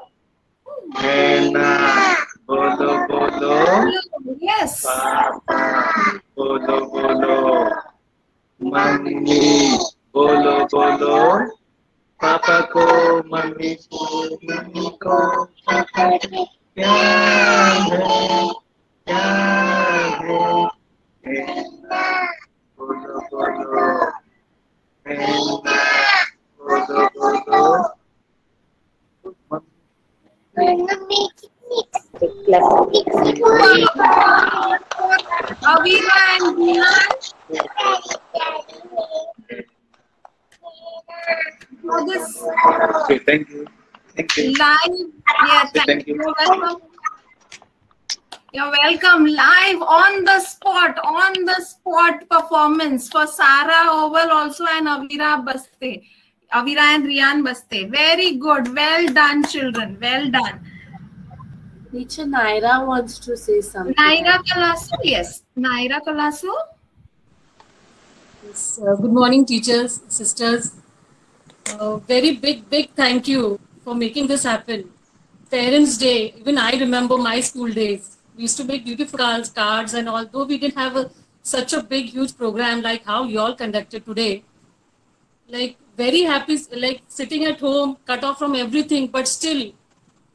Nena, bolo, bolo. Yes. Papa, bolo, bolo. Mummy, bolo, bolo. Papa ko, mummy ko, mummy ko. Papa ko. Nena, bolo, bolo. Nena, bolo, bolo. Avira and Rian. For this Okay, thank you. Thank you. live, yeah, Thank you. You're welcome. You're welcome. Live on the spot performance for Sarah Oval also and Avira Baste. Avira and Rian Baste. Very good. Well done, children. Well done. Teacher Naira wants to say something. Naira Kalasu, yes. Naira Kalasu. Yes, good morning, teachers, sisters. Very big thank you for making this happen. Parents' Day, even I remember my school days. We used to make beautiful cards, and although we didn't have such a big, huge program like how you all conducted today, like very happy, like sitting at home, cut off from everything, but still,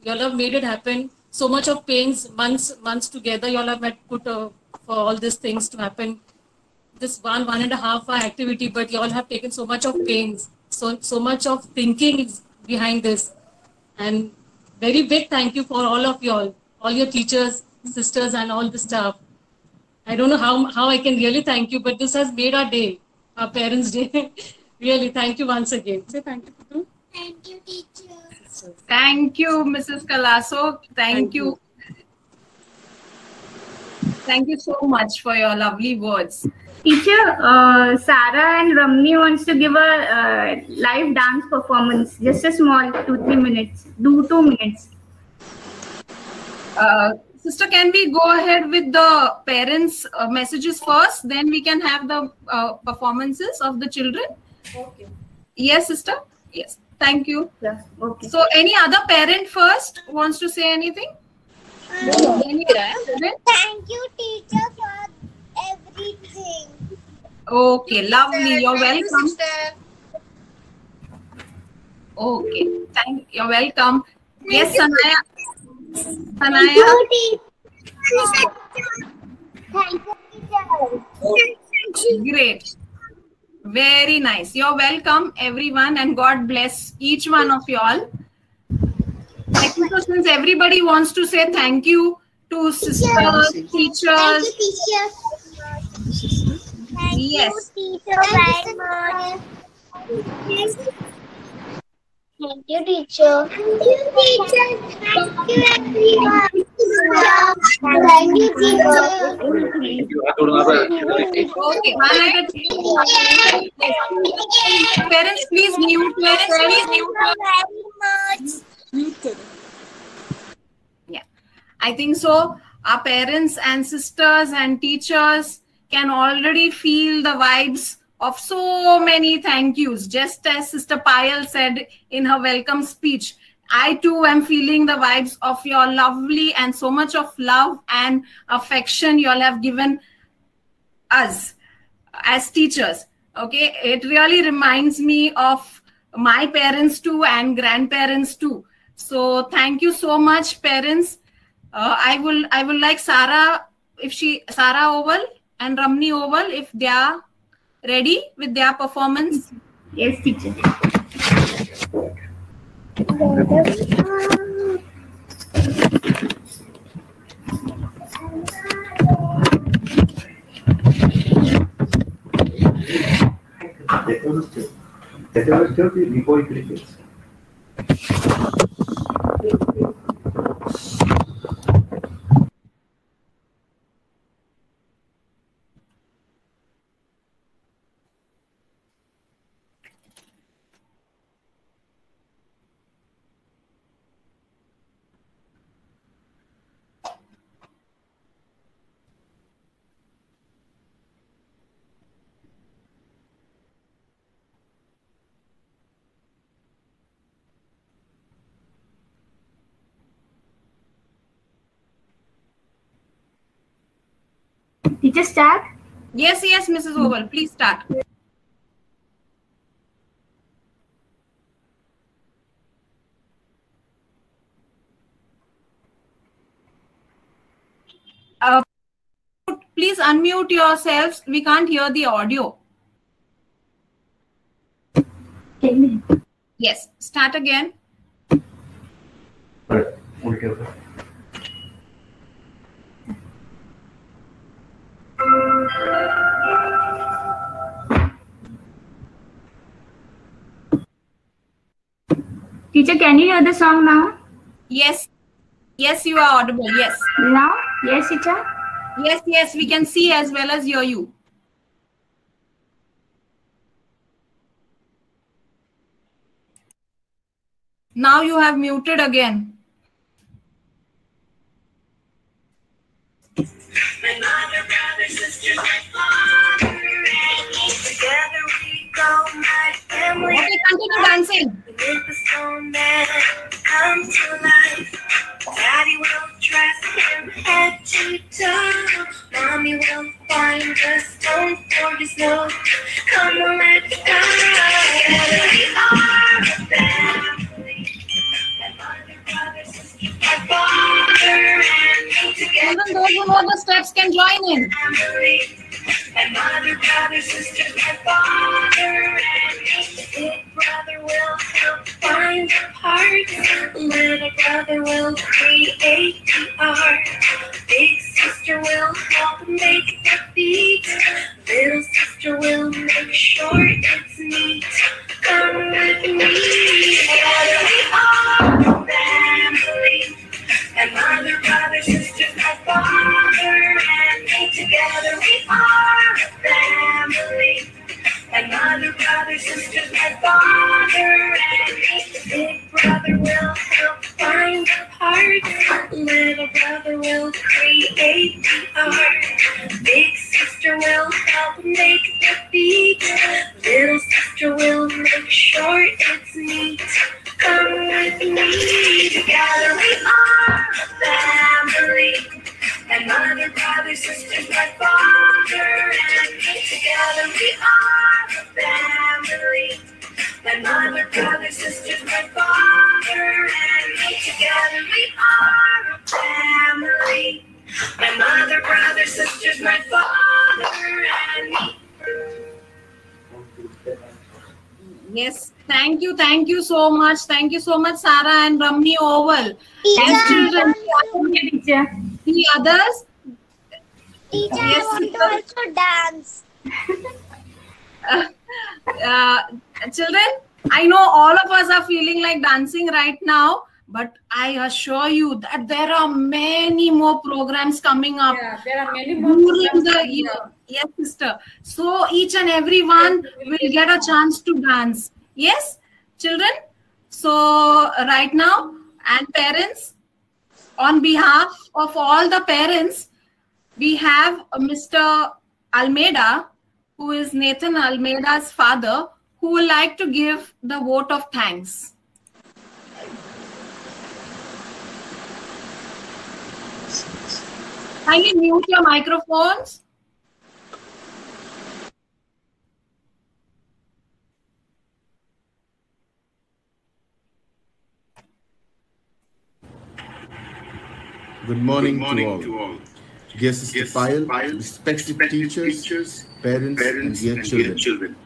you all have made it happen. So much of pains, months together, you all have put for all these things to happen. This 1.5 hour activity, but you all have taken so much of pains, so much of thinking is behind this. And very big thank you for all of you all your teachers, sisters, and all the staff. I don't know how I can really thank you, but this has made our day, our Parents' Day. Really, thank you once again. Say thank you. Thank you, teacher. Thank you, Mrs. Kalaso. Thank you. Thank you so much for your lovely words. Teacher, Sarah and Ramni wants to give a live dance performance. Just a small 2-3 minutes. 2 minutes. Sister, can we go ahead with the parents' messages first? Then we can have the performances of the children. Okay. Yes, sister. Yes. Thank you. Yeah. Okay. So, any other parent first wants to say anything? Thank you, teacher, for everything. Okay, lovely. You're welcome. Okay, you're welcome. Yes, Sanaya. Sanaya. Thank you, teacher. Great. Very nice. You're welcome, everyone, and God bless each one of you all. I think so, since everybody wants to say thank you to sisters, teachers. Thank you, teacher. Thank Yes. you, teacher, very much. Thank you, teacher. Thank you, teacher. Thank you, everyone. Thank you, teacher. Okay, one at a time. Parents, please mute yourself. Yeah, I think so. Our parents and sisters and teachers can already feel the vibes of so many thank yous. Just as Sister Payal said in her welcome speech, I too am feeling the vibes of your lovely and so much of love and affection you all have given us as teachers. Okay, it really reminds me of my parents too and grandparents too. So thank you so much, parents. I will like Sarah Oval and Ramni Oval if they are ready with their performance. Yes, teacher. Before crickets. Teacher, start. Yes, Mrs. Oval, please start. Please unmute yourselves. We can't hear the audio. Yes, start again. Teacher, can you hear the song now? Yes, you are audible. Yes. Now? Yes, teacher? Yes, we can see as well as hear you. Now you have muted again. My mother, brother, sisters, my father, and me. Together we go, my family. Okay, continue dancing. With the snowman come to life. Daddy will dress him head to toe. Mommy will find the stone for his nose. Come on, let's go. Together we are a family. My mother, brother, sisters, my father, and me. Together. Even those who know the steps can join in. My mother, brother, sisters, my father, and me. Big brother will help find the parts. Little brother will create the art. Big sister will help make the beat. Little sister will make sure it's neat. Come with me. Together we are a family. My mother, brother, sisters, my father, and sister's my father, and big brother will help find the parts. Little brother will create the art. Big sister will help make the beat. Little sister will make sure it's neat. Come with me, together we are a family. And mother, brother, sisters, my father, and me. Together we are a family. My mother, brother, sisters, my father, and me. Together we are a family. My mother, brother, sisters, my father, and me. Yes, thank you so much. Thank you so much, Sarah and Ramni Oval. Yes, children. The others? Teacher, Yes, I want to also dance. Children, I know all of us are feeling like dancing right now, but I assure you that there are many more programs coming up. Yeah, there are many more during the year. Yes, sister. So each and every one will get a chance to dance. Yes, children. So right now, and parents, on behalf of all the parents, we have Mr. Almeida, who is Nathan Almeida's father, who would like to give the vote of thanks. Kindly mute your microphones. Good morning to all. Dear Sister Payal, respected teachers, parents, and dear children.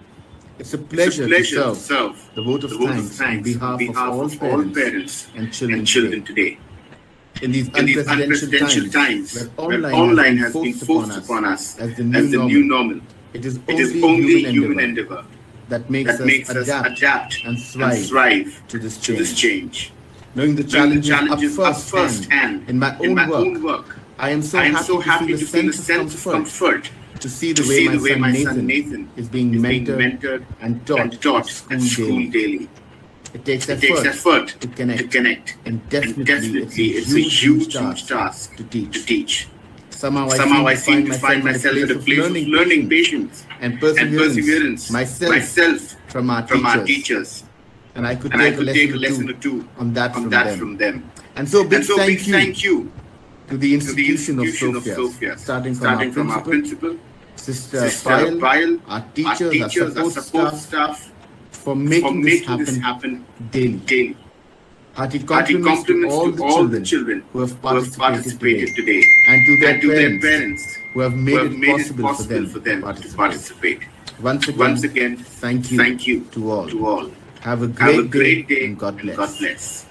It's a pleasure to serve the vote of thanks on behalf of all parents and children today. In these unprecedented times, where online has been forced upon us as the new normal, it is only human endeavor that makes us adapt and thrive to this change. Knowing the challenges up first hand in my own work, I am so happy to feel a sense of comfort to see the way my son Nathan is being mentored and taught at school daily. It takes effort to connect, and definitely it's a huge task to teach. Somehow I seem to find myself at a place of learning patience and perseverance myself from our teachers. And I could take a lesson or two on that from them. And so big thank you to the institution of Sophia, starting from our principal, Sister Payal, our teachers, our support staff, for making this happen daily. Hearty compliments to all the children who have participated today, and to their parents who have made it possible for them to participate. Once again, thank you to all. Have a great day and God bless.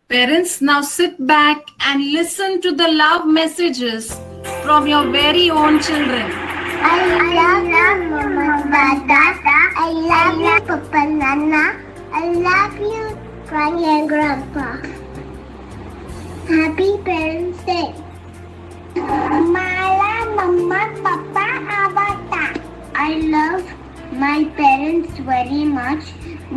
Parents, now sit back and listen to the love messages from your very own children. I love you, Mama, Dada. I love you, Papa, Nana. I love you, Granny and Grandpa. Happy Parents' Day. Mala, Mama, Papa, Avata. I love my parents very much.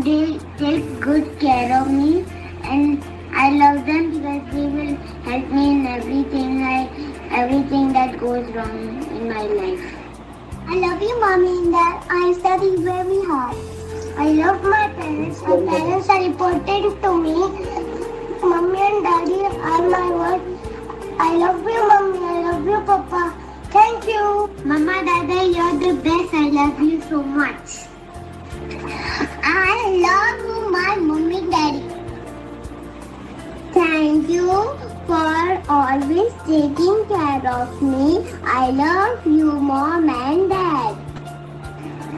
They take good care of me, and I love them because they will help me in everything that goes wrong in my life. I love you, Mommy and Dad. I study very hard. I love my parents. My parents are important to me. Mommy and Daddy are my world. I love you, Mommy. I love you, Papa. Thank you. Mama, Dada, you're the best. I love you so much. I love my Mommy and Daddy. Thank you for always taking care of me. I love you, Mom and Dad.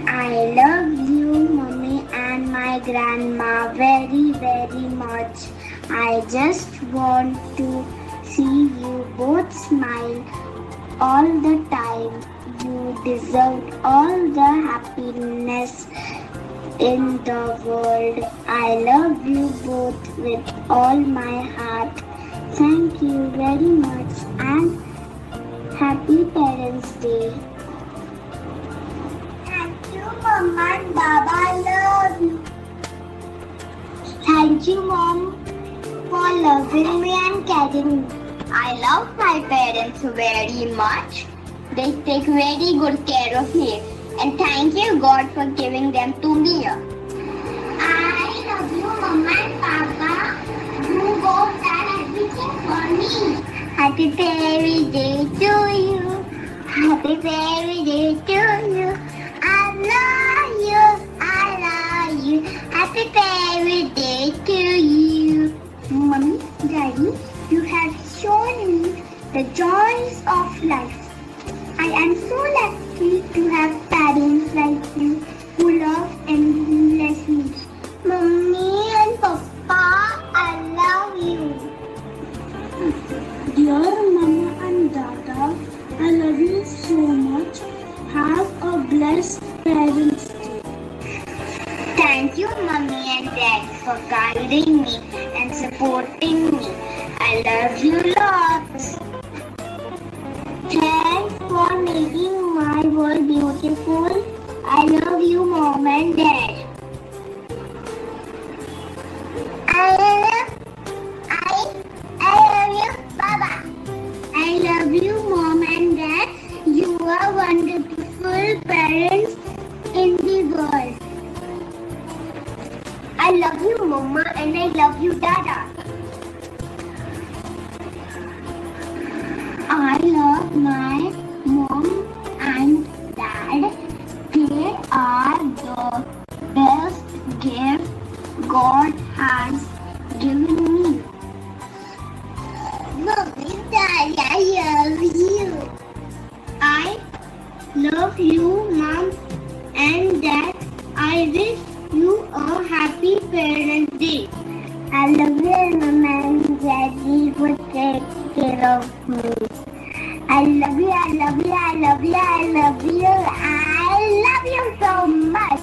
I love you, Mommy and my grandma very, very much. I just want to see you both smile all the time. You deserve all the happiness in the world. I love you both with all my heart. Thank you very much and Happy Parents' Day. Mom and Baba love you. Thank you, Mom, for loving me and caring me. I love my parents very much. They take very good care of me. And thank you, God, for giving them to me. I love you, Mama and Papa. You both done everything for me. Happy fairy day to you. Happy fairy day to you. I love you. I love you. Happy fairy day to you. Mommy, Daddy, you have shown me the joys of life. I am so lucky to have parents like you who love and bless me. Mommy and Papa, I love you. Dear Mama and Dada, I love you so much. Have a blessed Parents' Day. Thank you, Mommy and Dad, for guiding me and supporting me. I love you lots. Thanks for making my world beautiful. I love you, Mom and Dad. I love you, Baba. I love you, Mom and Dad. You are wonderful parents in the world. I love you, Mama, and I love you, Dada. I love my mom and dad. They are the best gift God has given me. Mommy, Dad, I love you. I love you, Mom and Dad. I wish you a happy Parents' Day. I love you, Mom and Daddy who take care of me. I love you, I love you, I love you, I love you. I love you so much.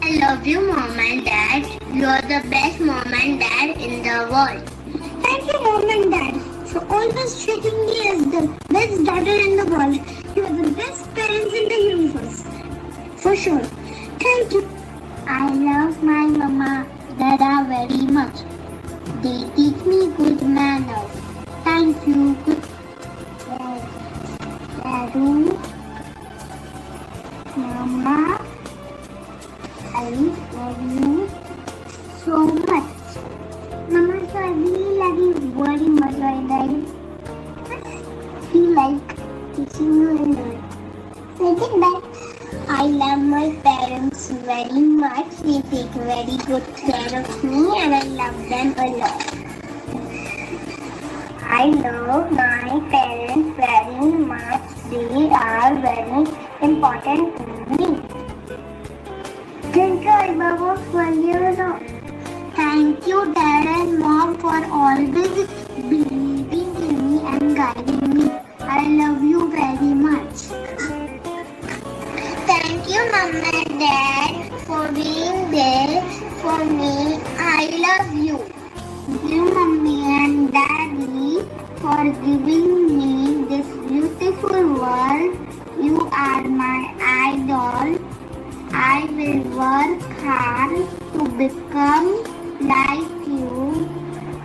I love you, Mom and Dad. You're the best Mom and Dad in the world. Thank you, Mom and Dad, for always treating me as the best daughter in the world. You're the best parents in the universe. For sure. Thank you. I love my Mama, Dada very much. They teach me good manners. Thank you, good Dadu, Mama. I love you so much. Mama, so I really love you very much. I feel like teaching you and learning. Second that, I love my parents very much. They take very good care of me and I love them a lot. I love my parents very much. They are very important to me. Thank you, Baba, for you. Thank you, Dad and Mom, for always believing in me and guiding me. I love you very much. Thank you, Mom and Dad, for being there for me. I love you. Thank you, Mommy and Daddy, for giving me this beautiful world. You are my idol. I will work hard to become like you.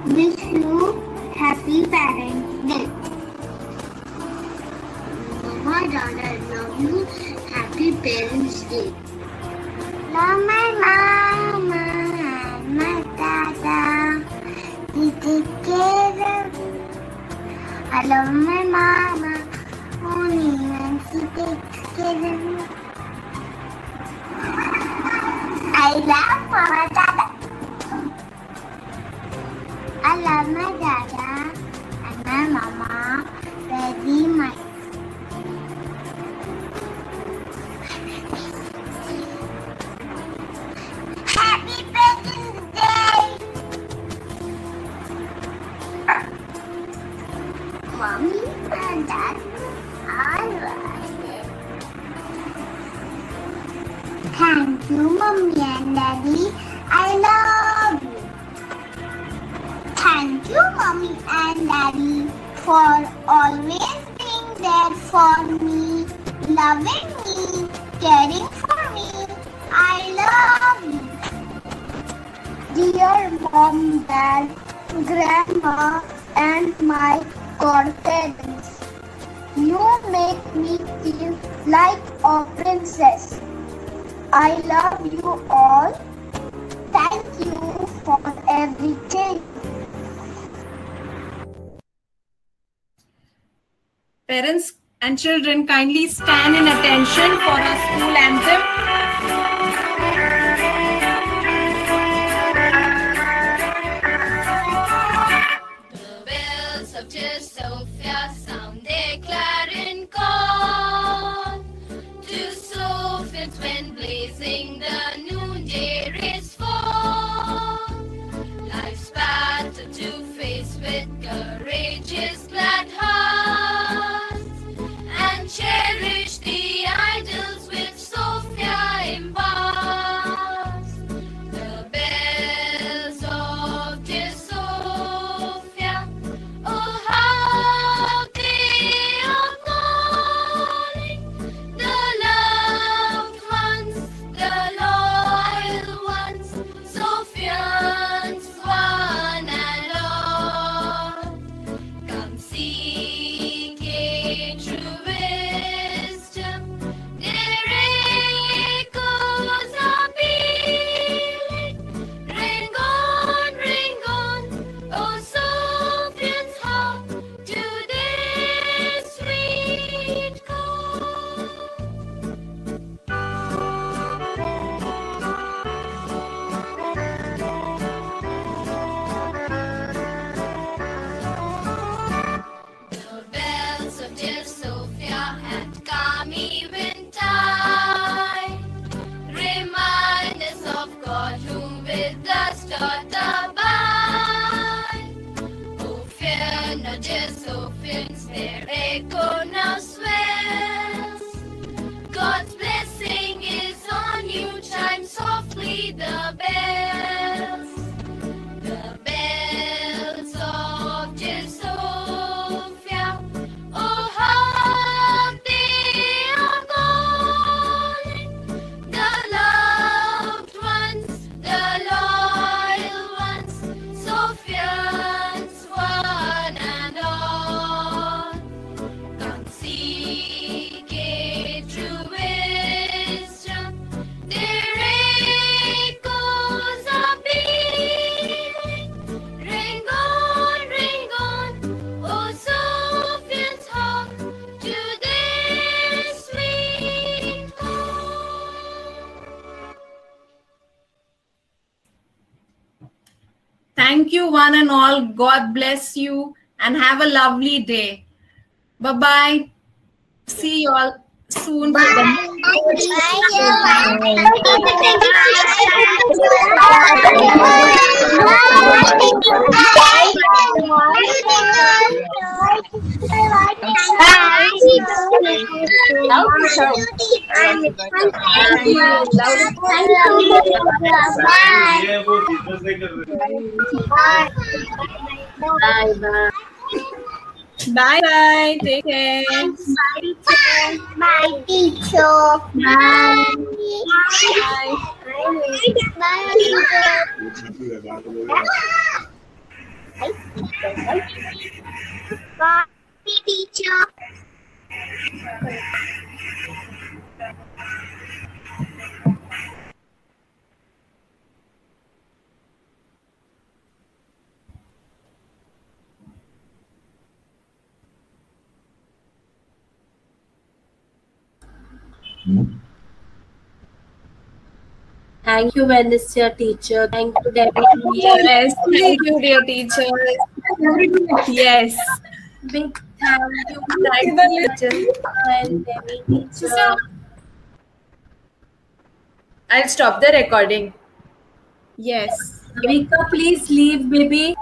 Wish you happy Parents' Day. Mama, Dada, I love you. Happy Parents' Day. Love my mama and my dada. They take care of me. I love my mama only when she takes care of me. I love Mama Dada. I love my dada and my mama very much. Happy Parents' Day! Mommy and Dad, I love it. Thank you, Mommy and Daddy. I love you. Thank you, Mommy and Daddy, for always being there for me, loving me, caring for me. mom, dad, grandma, and my godparents. You make me feel like a princess. I love you all. Thank you for everything. Parents and children, kindly stand in attention for our school anthem. The bells of Sophia sound their clarion call. To Sophians when blazing the noonday rays fall. Life's battle to face with courageous glad hearts, and cherish the idols which Sophia embarks. The bells of dear Sophia, oh how they are calling the loved ones, the loyal ones, Sophians one and all. Come seek a true wisdom, their echoes are pealing. Ring on, oh Sophians, hark to their sweet call. The bells of dear Sophia at calm eventide remind us of God whom with us doth abide. Oh, fear not, dear Sophians, their echo now swells. God's blessing is on you, chime softly the bells. The bells of dear Sophia, oh how they are calling the loved ones, the loyal ones, Sophians one and all. Come seek a true wisdom, their echoes are pealing. Ring on, oh Sophians, hark to their sweet call. Thank you, one and all. God bless you and have a lovely day. Bye-bye. See you all soon. Bye-bye. Take care. Bye, teacher. Bye. Bye, teacher. Thank you, Venice, teacher. Thank you, Debbie. Yes, thank you, dear teacher. Yes. Big thank you, teacher and Debbie teacher. I'll stop the recording. Yes. Vika, please leave, baby.